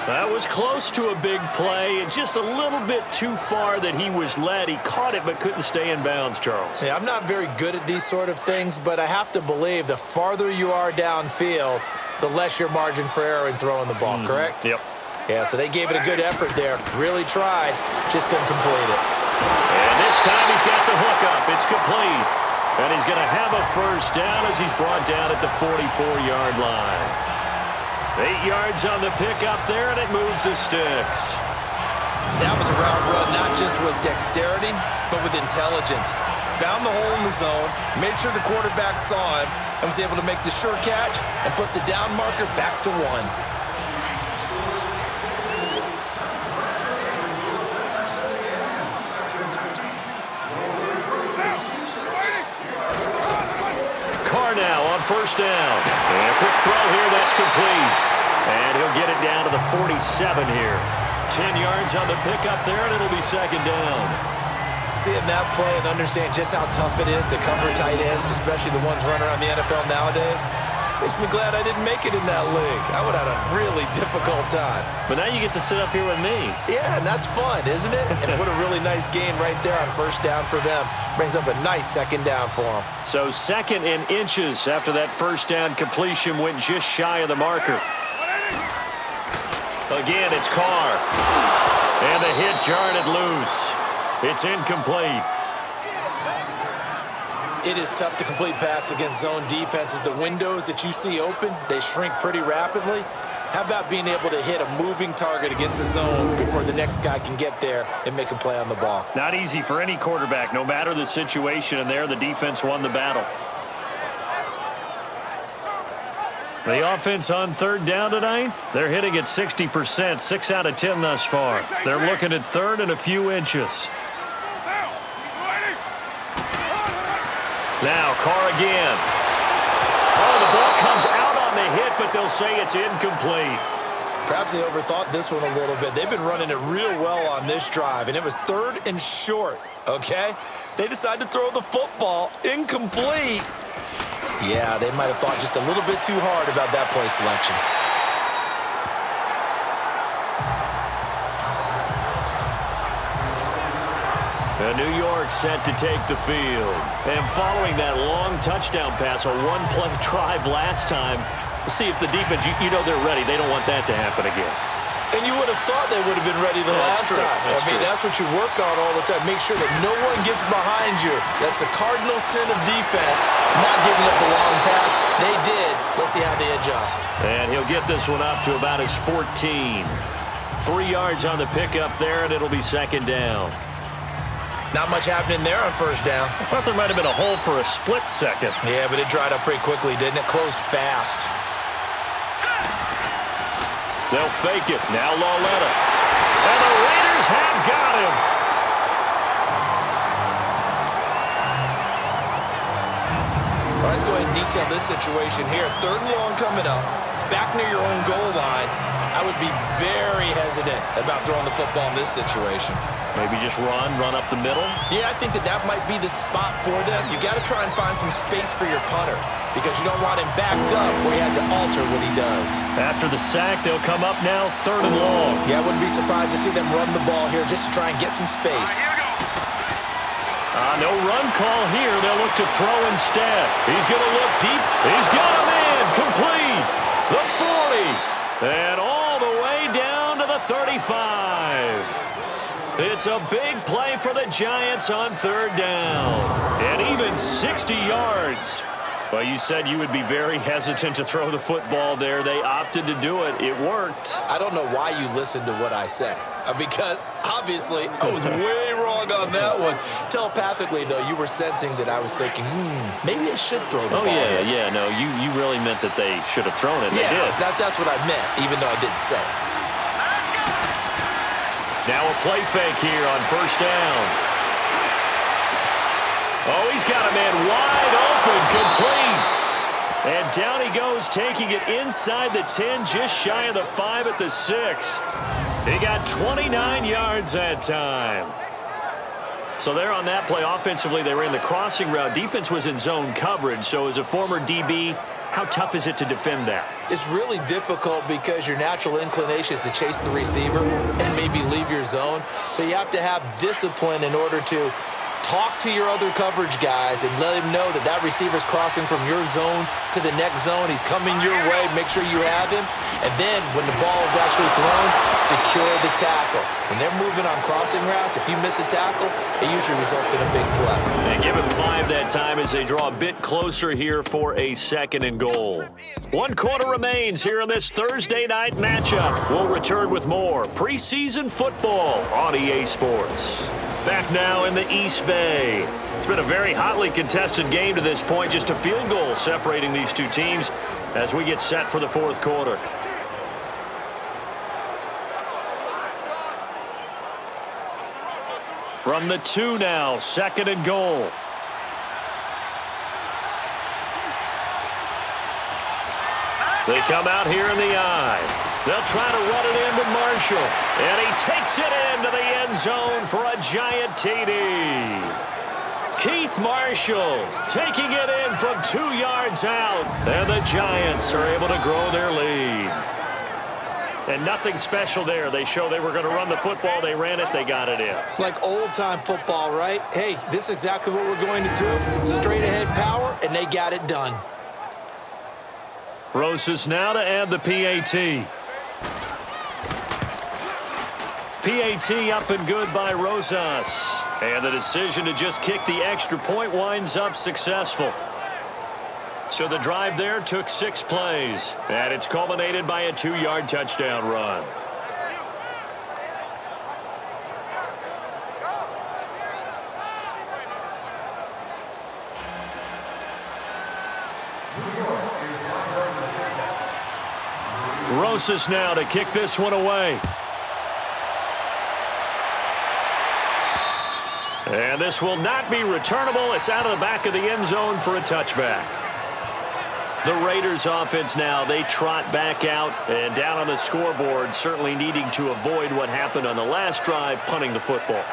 Speaker 2: That was close to a big play and just a little bit too far that he was led. He caught it but couldn't stay in bounds, Charles.
Speaker 3: Yeah, I'm not very good at these sort of things, but I have to believe the farther you are downfield, the less your margin for error in throwing the ball, correct?
Speaker 2: Yep.
Speaker 3: Yeah, so they gave it a good effort there. Really tried, just couldn't complete it.
Speaker 2: And this time he's got the hook up. It's complete. And he's going to have a 1st down as he's brought down at the 44-yard line. 8 yards on the pickup there, and it moves the sticks.
Speaker 3: That was a route run not just with dexterity, but with intelligence. Found the hole in the zone, made sure the quarterback saw him, and was able to make the sure catch and put the down marker back to 1.
Speaker 2: Carr now on 1st down. And a quick throw here, that's complete. And he'll get it down to the 47 here. 10 yards on the pickup there, and it'll be 2nd down.
Speaker 3: Seeing that play and understand just how tough it is to cover tight ends, especially the ones running around the NFL nowadays, Makes me glad I didn't make it in that league. I would have had a really difficult time.
Speaker 2: But now you get to sit up here with me.
Speaker 3: Yeah, and that's fun, isn't it? And what a really nice gain right there on first down for them. Brings up a nice second down for them.
Speaker 2: So 2nd and inches after that first down completion went just shy of the marker. Again, it's Carr. And the hit jarred it loose. It's incomplete.
Speaker 3: It is tough to complete passes against zone defenses. The windows that you see open, they shrink pretty rapidly. How about being able to hit a moving target against a zone before the next guy can get there and make a play on the ball?
Speaker 2: Not easy for any quarterback, no matter the situation, and there the defense won the battle. The offense on 3rd down tonight, they're hitting at 60%, 6 out of 10 thus far. They're looking at 3rd and a few inches. Now, Carr again. Oh, the ball comes out on the hit, but they'll say it's incomplete.
Speaker 3: Perhaps they overthought this one a little bit. They've been running it real well on this drive, and it was 3rd and short, okay? They decided to throw the football incomplete. Yeah, they might have thought just a little bit too hard about that play selection.
Speaker 2: New York set to take the field. And following that long touchdown pass, a one-play drive last time, we'll see if the defense, you know they're ready. They don't want that to happen again.
Speaker 3: And you would have thought they would have been ready the last time. That's what you work on all the time. Make sure that no one gets behind you. That's the cardinal sin of defense, not giving up the long pass. They did. Let's see how they adjust.
Speaker 2: And he'll get this one up to about his 14. 3 yards on the pickup there, and it'll be 2nd down.
Speaker 3: Not much happening there on first down.
Speaker 2: I thought there might have been a hole for a split second.
Speaker 3: Yeah, but it dried up pretty quickly, didn't it? Closed fast.
Speaker 2: They'll fake it. Now Lauletta. And the Raiders have got him.
Speaker 3: Well, let's go ahead and detail this situation here. 3rd and long coming up. Back near your own goal line. I would be very hesitant about throwing the football in this situation.
Speaker 2: Maybe just run up the middle?
Speaker 3: Yeah, I think that might be the spot for them. You got to try and find some space for your punter because you don't want him backed up where he has to alter what he does.
Speaker 2: After the sack, they'll come up now 3rd and long.
Speaker 3: Yeah, I wouldn't be surprised to see them run the ball here just to try and get some space.
Speaker 2: No run call here. They'll look to throw instead. He's going to look deep. He's got him in. Complete. The 40. And all the way down to the 35. It's a big play for the Giants on 3rd down. And even 60 yards. Well, you said you would be very hesitant to throw the football there. They opted to do it. It worked.
Speaker 3: I don't know why you listened to what I said. Because, obviously, I was way wrong on that one. Telepathically, though, you were sensing that I was thinking, maybe they should throw the ball.
Speaker 2: Yeah. No, you really meant that they should have thrown it.
Speaker 3: Yeah,
Speaker 2: they did.
Speaker 3: That's what I meant, even though I didn't say it.
Speaker 2: Now a play fake here on first down. Oh, he's got a man wide open, complete. And down he goes, taking it inside the 10, just shy of the 5 at the 6. He got 29 yards that time. So there on that play, offensively, they ran the crossing route. Defense was in zone coverage, so as a former DB, how tough is it to defend that?
Speaker 3: It's really difficult because your natural inclination is to chase the receiver and maybe leave your zone. So you have to have discipline in order to talk to your other coverage guys and let him know that that receiver's crossing from your zone to the next zone. He's coming your way. Make sure you have him. And then when the ball is actually thrown, secure the tackle. When they're moving on crossing routes, if you miss a tackle, it usually results in a big play.
Speaker 2: And give him 5 that time as they draw a bit closer here for a 2nd and goal. 1 quarter remains here in this Thursday night matchup. We'll return with more preseason football on EA Sports. Back now in the East Bay. It's been a very hotly contested game to this point. Just a field goal separating these two teams as we get set for the 4th quarter. From the 2 now, 2nd and goal. They come out here in the eye. They'll try to run it in with Marshall. And he takes it into the end zone for a giant TD. Keith Marshall taking it in from 2 yards out. And the Giants are able to grow their lead. And nothing special there. They show they were going to run the football. They ran it. They got it in.
Speaker 3: Like old-time football, right? Hey, this is exactly what we're going to do. Straight-ahead power, and they got it done.
Speaker 2: Rosas now to add the PAT. PAT up and good by Rosas. And the decision to just kick the extra point winds up successful. So the drive there took 6 plays. And it's culminated by a 2-yard touchdown run. Rosas now to kick this one away. And this will not be returnable. It's out of the back of the end zone for a touchback. The Raiders offense now, they trot back out and down on the scoreboard, certainly needing to avoid what happened on the last drive, punting the football.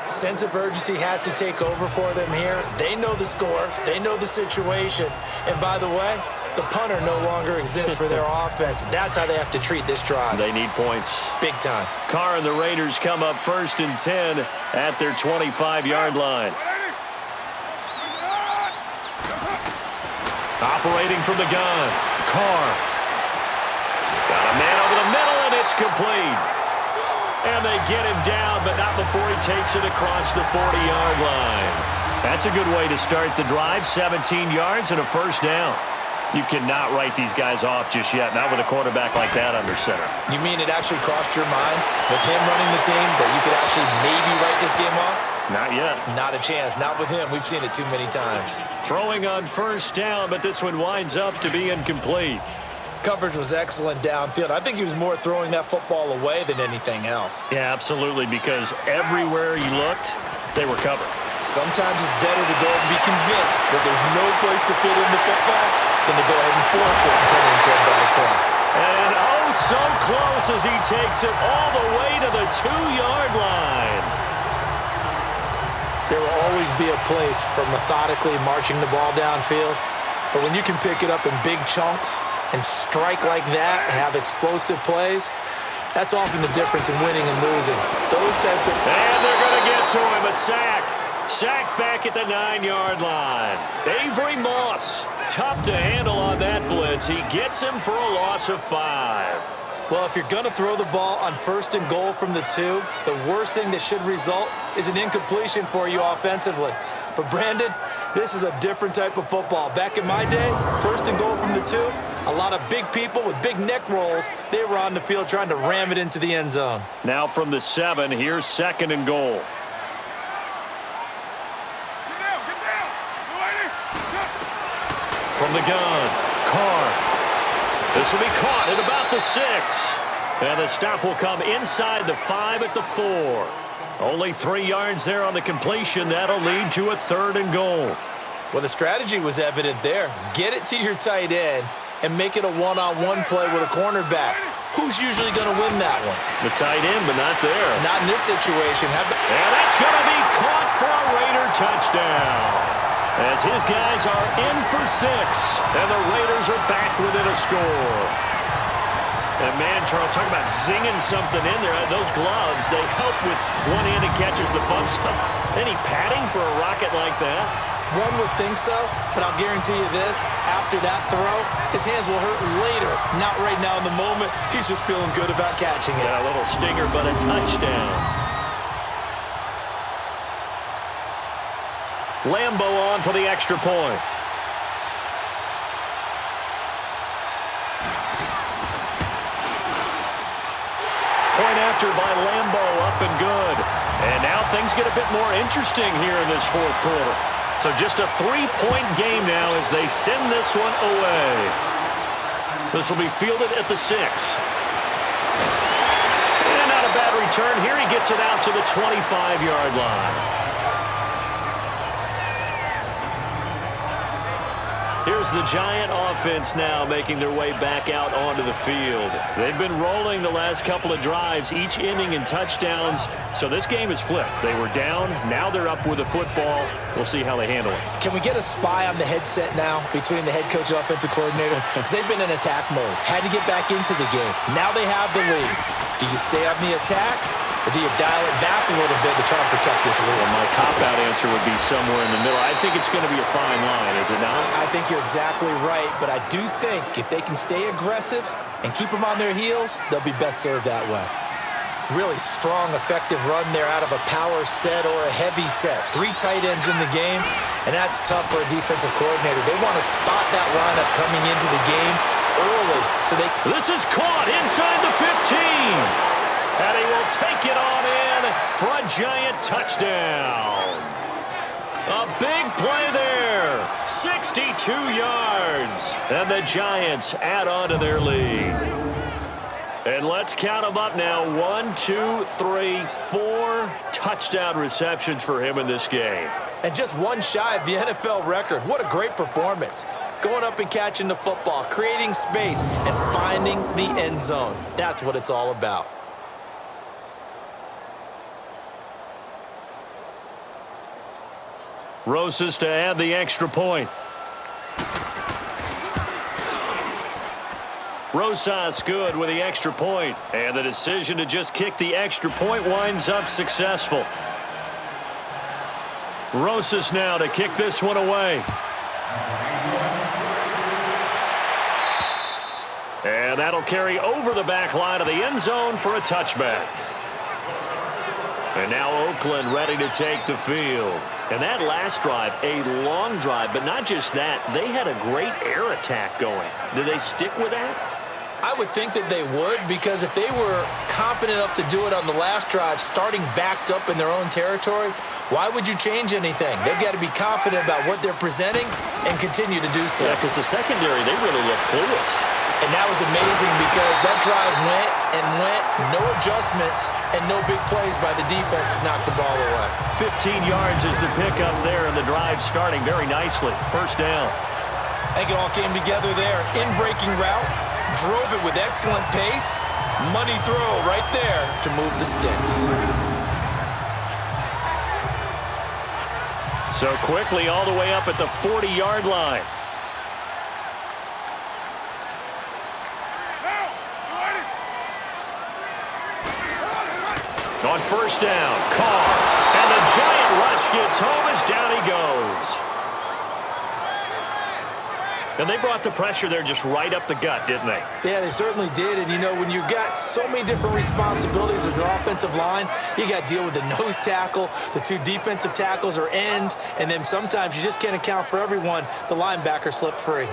Speaker 3: Sense of urgency has to take over for them here. They know the score. They know the situation. And by the way, the punter no longer exists for their offense. That's how they have to treat this drive.
Speaker 2: They need points.
Speaker 3: Big time.
Speaker 2: Carr and the Raiders come up 1st and 10 at their 25-yard line. Operating from the gun, Carr. Got a man over the middle, and it's complete. And they get him down, but not before he takes it across the 40-yard line. That's a good way to start the drive, 17 yards and a first down. You cannot write these guys off just yet, not with a quarterback like that under center.
Speaker 3: You mean it actually crossed your mind with him running the team that you could actually maybe write this game off?
Speaker 2: Not yet.
Speaker 3: Not a chance. Not with him. We've seen it too many times.
Speaker 2: Throwing on first down, but this one winds up to be incomplete.
Speaker 3: Coverage was excellent downfield. I think he was more throwing that football away than anything else.
Speaker 2: Yeah, absolutely, because everywhere you looked, they were covered.
Speaker 3: Sometimes it's better to go and be convinced that there's no place to fit in the football than to go ahead and force it and turn it into a bad play.
Speaker 2: And oh, so close as he takes it all the way to the 2-yard line.
Speaker 3: There will always be a place for methodically marching the ball downfield, but when you can pick it up in big chunks and strike like that, have explosive plays, that's often the difference in winning and losing. Those types of...
Speaker 2: And they're going to get to him, a sack. Sack back at the 9-yard line. Avery Moss, tough to handle on that blitz. He gets him for a loss of 5.
Speaker 3: Well, if you're going to throw the ball on 1st and goal from the 2, the worst thing that should result is an incompletion for you offensively. But, Brandon, this is a different type of football. Back in my day, 1st and goal from the 2, a lot of big people with big neck rolls, they were on the field trying to ram it into the end zone.
Speaker 2: Now from the 7, here's 2nd and goal. From the gun, Carr. This will be caught at about the 6. And the stop will come inside the 5 at the 4. Only 3 yards there on the completion. That'll lead to a 3rd and goal.
Speaker 3: Well, the strategy was evident there. Get it to your tight end and make it a one-on-one play with a cornerback. Who's usually going to win that one?
Speaker 2: The tight end, but not there.
Speaker 3: Not in this situation.
Speaker 2: And that's going to be caught for a Raider touchdown. As his guys are in for 6, and the Raiders are back within a score. And man, Charles, talk about zinging something in there. Those gloves, they help with one-handed catches, the fun stuff. Any padding for a rocket like that?
Speaker 3: One would think so, but I'll guarantee you this. After that throw, his hands will hurt later. Not right now in the moment. He's just feeling good about catching it.
Speaker 2: Yeah, a little stinger, but a touchdown. Lambo on for the extra point. Point after by Lambo, up and good. And now things get a bit more interesting here in this 4th quarter. So just a 3-point game now as they send this one away. This will be fielded at the 6. And not a bad return here. He gets it out to the 25-yard line. Here's the Giant offense now making their way back out onto the field. They've been rolling the last couple of drives, each ending in touchdowns. So this game is flipped. They were down. Now they're up with the football. We'll see how they handle it.
Speaker 3: Can we get a spy on the headset now between the head coach and offensive coordinator? Because they've been in attack mode. Had to get back into the game. Now they have the lead. Do you stay on the attack? Or do you dial it back a little bit to try and protect this lead?
Speaker 2: Well, my cop-out answer would be somewhere in the middle. I think it's going to be a fine line, is it not?
Speaker 3: I think you're exactly right, but I do think if they can stay aggressive and keep them on their heels, they'll be best served that way. Really strong, effective run there out of a power set or a heavy set. 3 tight ends in the game, and that's tough for a defensive coordinator. They want to spot that lineup coming into the game early so they...
Speaker 2: This is caught inside the 15. And he will take it on in for a Giant touchdown. A big play there. 62 yards. And the Giants add on to their lead. And let's count them up now. 1, 2, 3, 4 touchdown receptions for him in this game.
Speaker 3: And just one shy of the NFL record. What a great performance. Going up and catching the football, creating space, and finding the end zone. That's what it's all about.
Speaker 2: Rosas to add the extra point. Rosas good with the extra point. And the decision to just kick the extra point winds up successful. Rosas now to kick this one away. And that'll carry over the back line of the end zone for a touchback. And now Oakland ready to take the field. And that last drive, a long drive, but not just that. They had a great air attack going. Do they stick with that?
Speaker 3: I would think that they would, because if they were confident enough to do it on the last drive, starting backed up in their own territory, why would you change anything? They've got to be confident about what they're presenting and continue to do so.
Speaker 2: Yeah, because the secondary, they really look clueless.
Speaker 3: And that was amazing because that drive went and went, no adjustments, and no big plays by the defense to knock the ball away.
Speaker 2: 15 yards is the pickup there, and the drive starting very nicely. First down.
Speaker 3: I think it all came together there. In-breaking route, drove it with excellent pace. Money throw right there to move the sticks.
Speaker 2: So quickly all the way up at the 40-yard line. On first down, Carr. And the Giant rush gets home as down he goes. And they brought the pressure there just right up the gut, didn't they?
Speaker 3: Yeah, they certainly did. And, you know, when you've got so many different responsibilities as an offensive line, you got to deal with the nose tackle, the 2 defensive tackles or ends, and then sometimes you just can't account for everyone. The linebacker slipped free.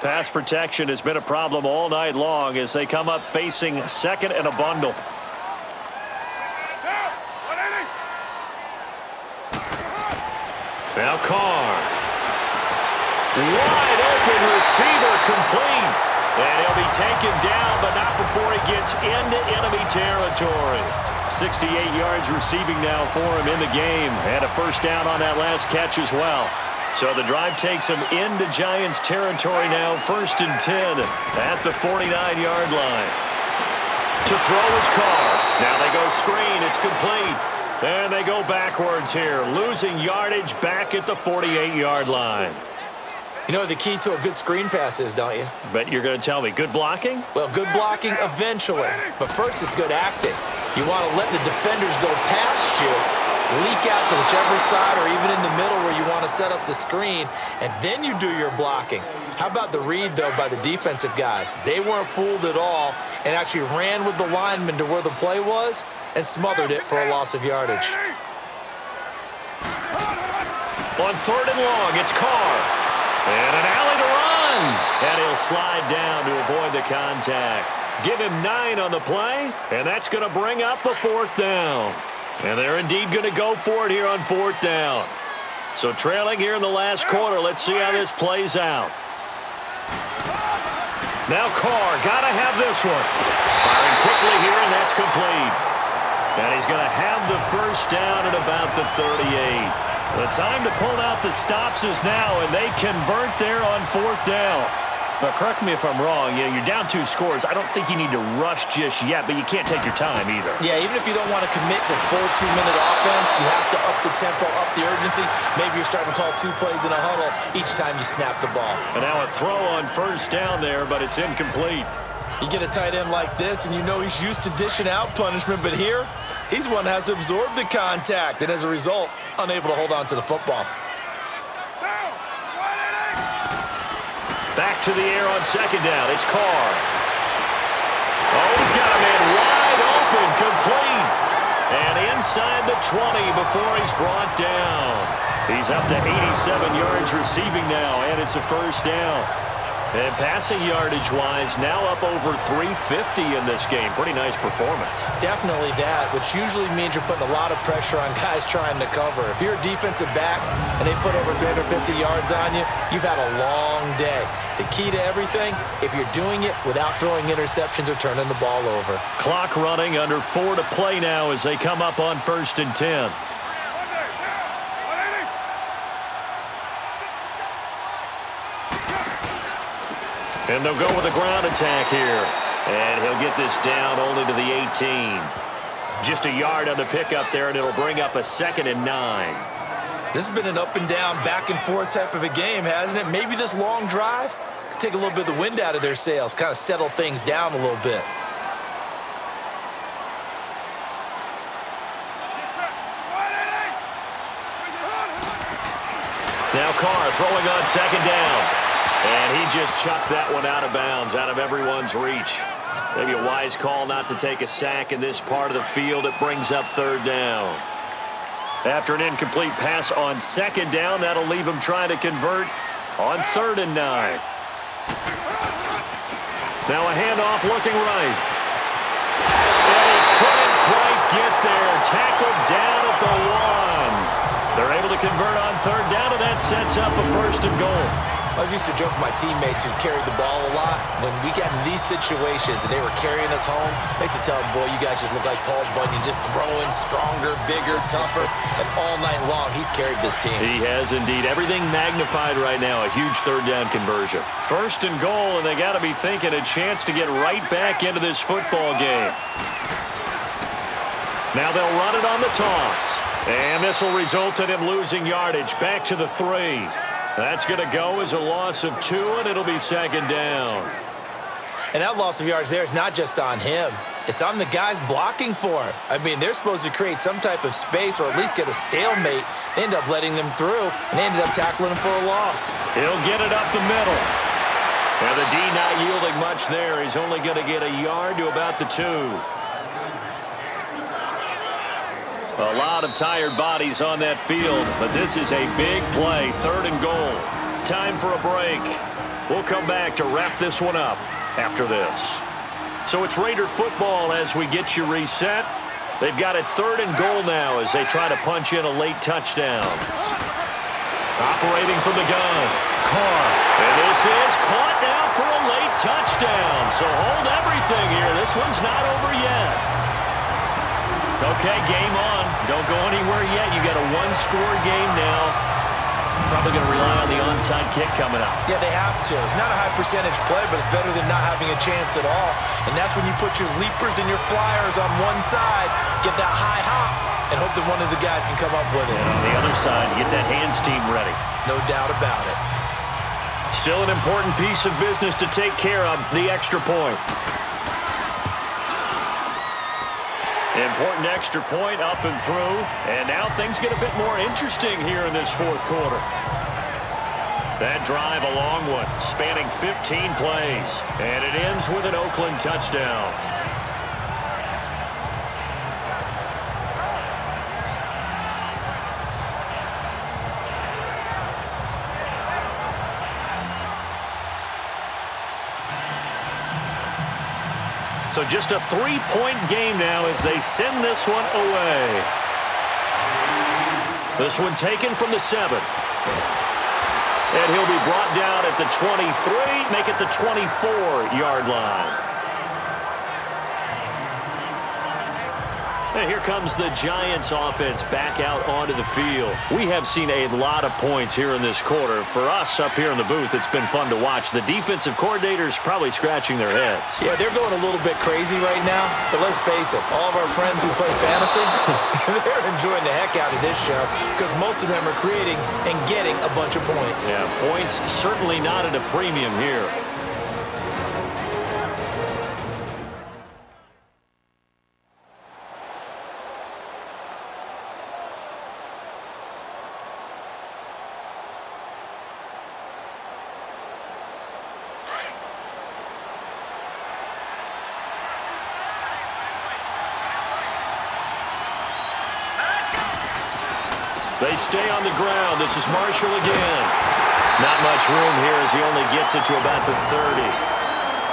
Speaker 2: Pass protection has been a problem all night long as they come up facing second and a bundle. Now Carr. Wide open receiver complete. And he'll be taken down, but not before he gets into enemy territory. 68 yards receiving now for him in the game. And a first down on that last catch as well. So the drive takes him into Giants territory now, 1st and 10 at the 49-yard line. To throw is Carr. Now they go screen. It's complete. And they go backwards here, losing yardage back at the 48-yard line.
Speaker 3: You know what the key to a good screen pass is, don't you?
Speaker 2: Bet you're going to tell me. Good blocking?
Speaker 3: Well, good blocking eventually. But first is good acting. You want to let the defenders go past you, leak out to whichever side or even in the middle where you want to set up the screen, and then you do your blocking. How about the read, though, by the defensive guys? They weren't fooled at all and actually ran with the lineman to where the play was and smothered it for a loss of yardage.
Speaker 2: On 3rd and long, it's Carr. And an alley to run. And he'll slide down to avoid the contact. Give him 9 on the play, and that's going to bring up the 4th down. And they're indeed going to go for it here on 4th down. So trailing here in the last quarter, let's see how this plays out. Now Carr, got to have this one. Firing quickly here, and that's complete. And he's going to have the first down at about the 38. The time to pull out the stops is now, and they convert there on 4th down. But correct me if I'm wrong, you're down 2 scores. I don't think you need to rush just yet, but you can't take your time either.
Speaker 3: Yeah, even if you don't want to commit to full 2-minute offense, you have to up the tempo, up the urgency. Maybe you're starting to call 2 plays in a huddle each time you snap the ball.
Speaker 2: And now a throw on 1st down there, but it's incomplete.
Speaker 3: You get a tight end like this, and you know he's used to dishing out punishment, but here, he's one that has to absorb the contact, and as a result, unable to hold on to the football.
Speaker 2: Back to the air on 2nd down. It's Carr. Oh, he's got a man wide open, complete. And inside the 20 before he's brought down. He's up to 87 yards receiving now, and it's a 1st down. And passing yardage-wise, now up over 350 in this game. Pretty nice performance.
Speaker 3: Definitely that, which usually means you're putting a lot of pressure on guys trying to cover. If you're a defensive back and they put over 350 yards on you, you've had a long day. The key to everything, if you're doing it without throwing interceptions or turning the ball over.
Speaker 2: Clock running, under 4 to play now as they come up on 1st and 10. And they'll go with a ground attack here. And he'll get this down only to the 18. Just a yard on the pickup there, and it'll bring up a 2nd and 9.
Speaker 3: This has been an up and down, back and forth type of a game, hasn't it? Maybe this long drive could take a little bit of the wind out of their sails, kind of settle things down a little bit.
Speaker 2: Now Carr throwing on 2nd down. And he just chucked that one out of bounds, out of everyone's reach. Maybe a wise call not to take a sack in this part of the field. It brings up 3rd down. After an incomplete pass on 2nd down, that'll leave him trying to convert on 3rd and 9. Now a handoff looking right. And he couldn't quite get there. Tackled down at the 1. They're able to convert on 3rd down, and that sets up a 1st and goal.
Speaker 3: I used to joke with my teammates who carried the ball a lot. When we got in these situations and they were carrying us home, I used to tell them, boy, you guys just look like Paul Bunyan, just growing stronger, bigger, tougher. And all night long, he's carried this team.
Speaker 2: He has indeed. Everything magnified right now. A huge 3rd down conversion. 1st and goal, and they got to be thinking a chance to get right back into this football game. Now they'll run it on the toss. And this will result in him losing yardage. Back to the 3. That's going to go as a loss of 2, and it'll be 2nd down.
Speaker 3: And that loss of yards there is not just on him. It's on the guys blocking for him. I mean, they're supposed to create some type of space or at least get a stalemate. They end up letting them through, and they ended up tackling him for a loss.
Speaker 2: He'll get it up the middle. Now the D not yielding much there. He's only going to get a yard to about the 2. A lot of tired bodies on that field, but this is a big play. 3rd and goal. Time for a break. We'll come back to wrap this one up after this. So it's Raider football as we get you reset. They've got it 3rd and goal now as they try to punch in a late touchdown. Operating from the gun, Carr. And this is caught now for a late touchdown. So hold everything here. This one's not over yet. Okay, game on. Don't go anywhere yet. You got a 1-score game now. Probably going to rely on the onside kick coming up.
Speaker 3: Yeah, they have to. It's not a high percentage play, but it's better than not having a chance at all. And that's when you put your leapers and your flyers on one side, get that high hop, and hope that one of the guys can come up with it.
Speaker 2: And on the other side, get that hands team ready.
Speaker 3: No doubt about it.
Speaker 2: Still an important piece of business to take care of, the extra point. Important extra point up and through. And now things get a bit more interesting here in this 4th quarter. That drive a long one, spanning 15 plays. And it ends with an Oakland touchdown. So just a 3-point game now as they send this one away. This one taken from the 7. And he'll be brought down at the 23, make it the 24-yard line. And here comes the Giants offense back out onto the field. We have seen a lot of points here in this quarter. For us up here in the booth, it's been fun to watch. The defensive coordinators probably scratching their heads.
Speaker 3: Yeah, they're going a little bit crazy right now. But let's face it, all of our friends who play fantasy, they're enjoying the heck out of this show because most of them are creating and getting a bunch of points.
Speaker 2: Yeah, points certainly not at a premium here. They stay on the ground. This is Marshall again. Not much room here as he only gets it to about the 30.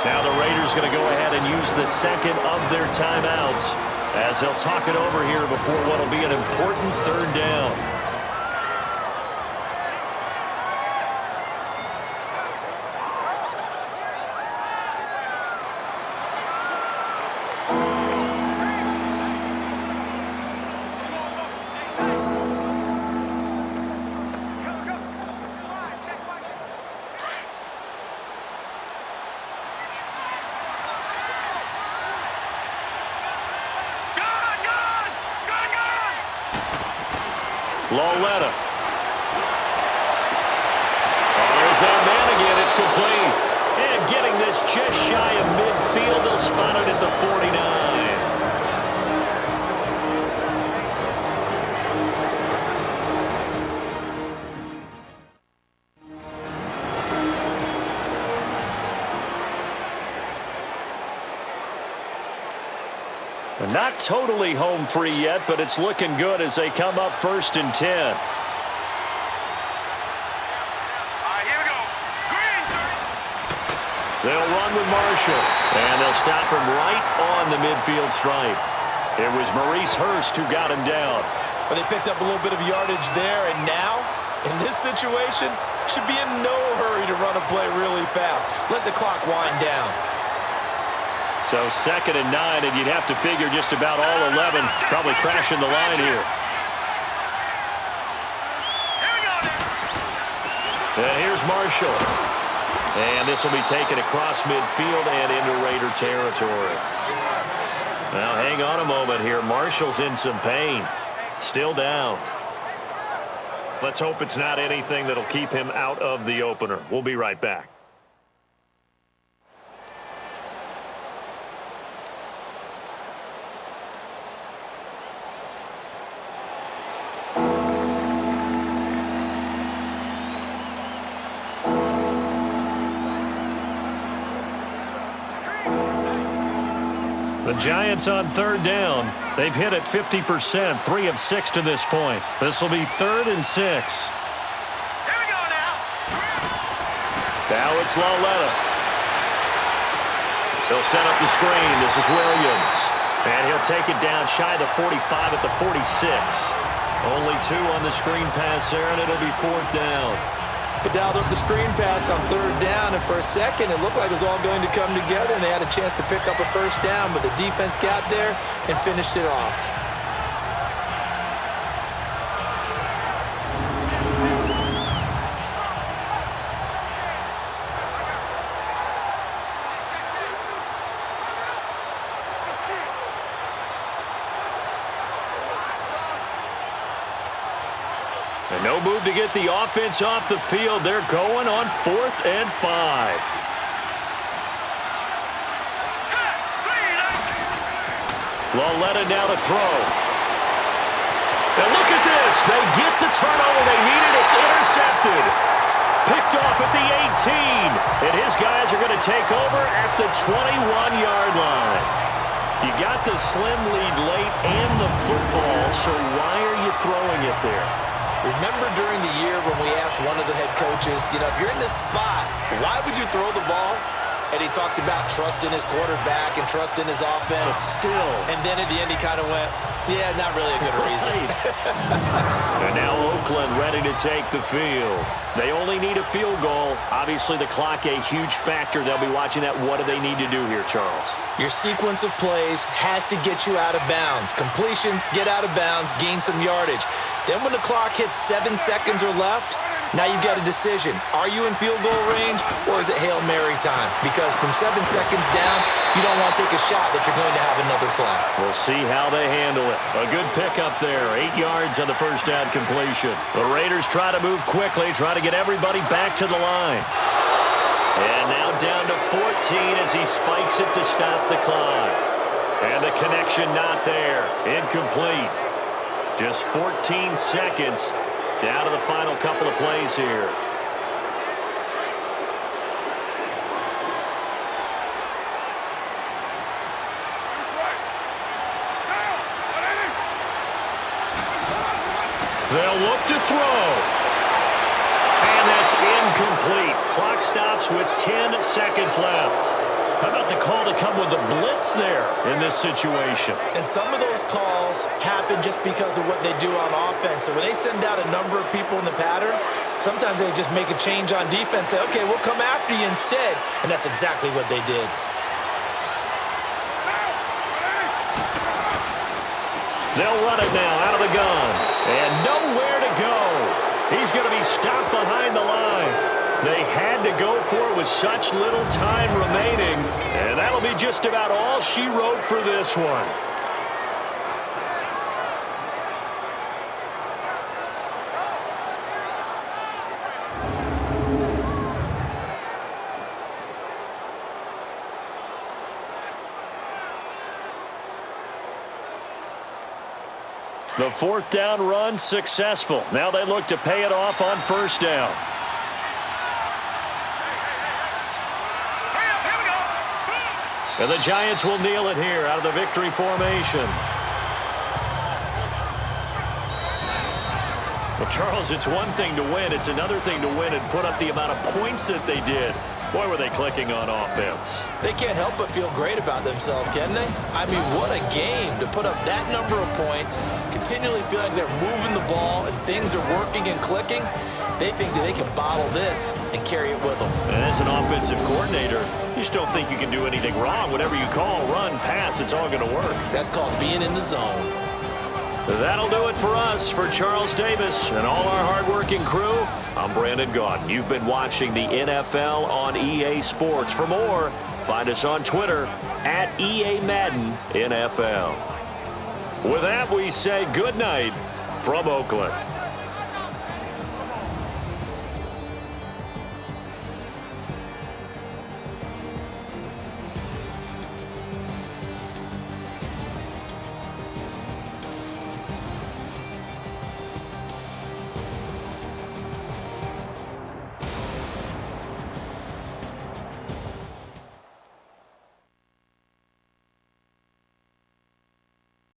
Speaker 2: Now the Raiders going to go ahead and use the second of their timeouts as they'll talk it over here before what will be an important third down. Loletta. Oh, there's that man again. It's complete. And getting this just shy of midfield. They'll spot it at the 49. Not totally home free yet, but it's looking good as they come up 1st and 10.
Speaker 6: Here we go. Green.
Speaker 2: They'll run with Marshall, and they'll stop him right on the midfield stripe. It was Maurice Hurst who got him down.
Speaker 3: But they picked up a little bit of yardage there, and now, in this situation, should be in no hurry to run a play really fast. Let the clock wind down.
Speaker 2: So 2nd and 9, and you'd have to figure just about all 11 probably crashing the line here. And here's Marshall. And this will be taken across midfield and into Raider territory. Now, hang on a moment here. Marshall's in some pain. Still down. Let's hope it's not anything that'll keep him out of the opener. We'll be right back. The Giants on 3rd down. They've hit it 50%, 3 of 6 to this point. This will be 3rd and 6.
Speaker 6: Here we go now.
Speaker 2: Now it's Loletta. He'll set up the screen. This is Williams. And he'll take it down shy of the 45 at the 46. Only 2 on the screen pass there, and it'll be 4th down.
Speaker 3: They dialed up the screen pass on 3rd down, and for a second, it looked like it was all going to come together, and they had a chance to pick up a 1st down, but the defense got there and finished it off.
Speaker 2: And no move to get the offense off the field. They're going on 4th and 5. Loletta now to throw. And look at this. They get the turnover they needed. It's intercepted. Picked off at the 18. And his guys are going to take over at the 21-yard line. You got the slim lead late and the football, so why are you throwing it there?
Speaker 3: Remember during the year when we asked one of the head coaches, if you're in this spot, why would you throw the ball? And he talked about trusting his quarterback and trusting his offense.
Speaker 2: But still.
Speaker 3: And then at the end, he kind of went, yeah, not really a good reason.
Speaker 2: And now Oakland ready to take the field. They only need a field goal. Obviously, the clock a huge factor. They'll be watching that. What do they need to do here, Charles?
Speaker 3: Your sequence of plays has to get you out of bounds. Completions, get out of bounds, gain some yardage. Then when the clock hits 7 seconds or left, now you've got a decision. Are you in field goal range, or is it Hail Mary time? Because from 7 seconds down, you don't want to take a shot that you're going to have another play.
Speaker 2: We'll see how they handle it. A good pickup there. 8 yards on the first down completion. The Raiders try to move quickly, try to get everybody back to the line. And now down to 14 as he spikes it to stop the clock. And the connection not there. Incomplete. Just 14 seconds. Down to the final couple of plays here. They'll look to throw. And that's incomplete. Clock stops with 10 seconds left. How about the call to come with the blitz there in this situation?
Speaker 3: And some of those calls happen just because of what they do on offense. So when they send out a number of people in the pattern, sometimes they just make a change on defense, say, okay, we'll come after you instead. And that's exactly what they did.
Speaker 2: They'll run it now out of the gun. And nowhere to go. He's going to be stopped behind the line. They had to go for it with such little time remaining. And that'll be just about all she wrote for this one. The fourth down run successful. Now they look to pay it off on first down. And the Giants will kneel it here out of the victory formation. Well, Charles, it's one thing to win. It's another thing to win and put up the amount of points that they did. Boy, were they clicking on offense.
Speaker 3: They can't help but feel great about themselves, can they? I mean, what a game to put up that number of points, continually feel like they're moving the ball and things are working and clicking. They think that they can bottle this and carry it with them.
Speaker 2: And as an offensive coordinator, you just don't think you can do anything wrong. Whatever you call, run, pass, it's all going to work.
Speaker 3: That's called being in the zone.
Speaker 2: That'll do it for us. For Charles Davis and all our hardworking crew, I'm Brandon Gaudin. You've been watching the NFL on EA Sports. For more, find us on Twitter at EA Madden NFL. With that, we say good night from Oakland.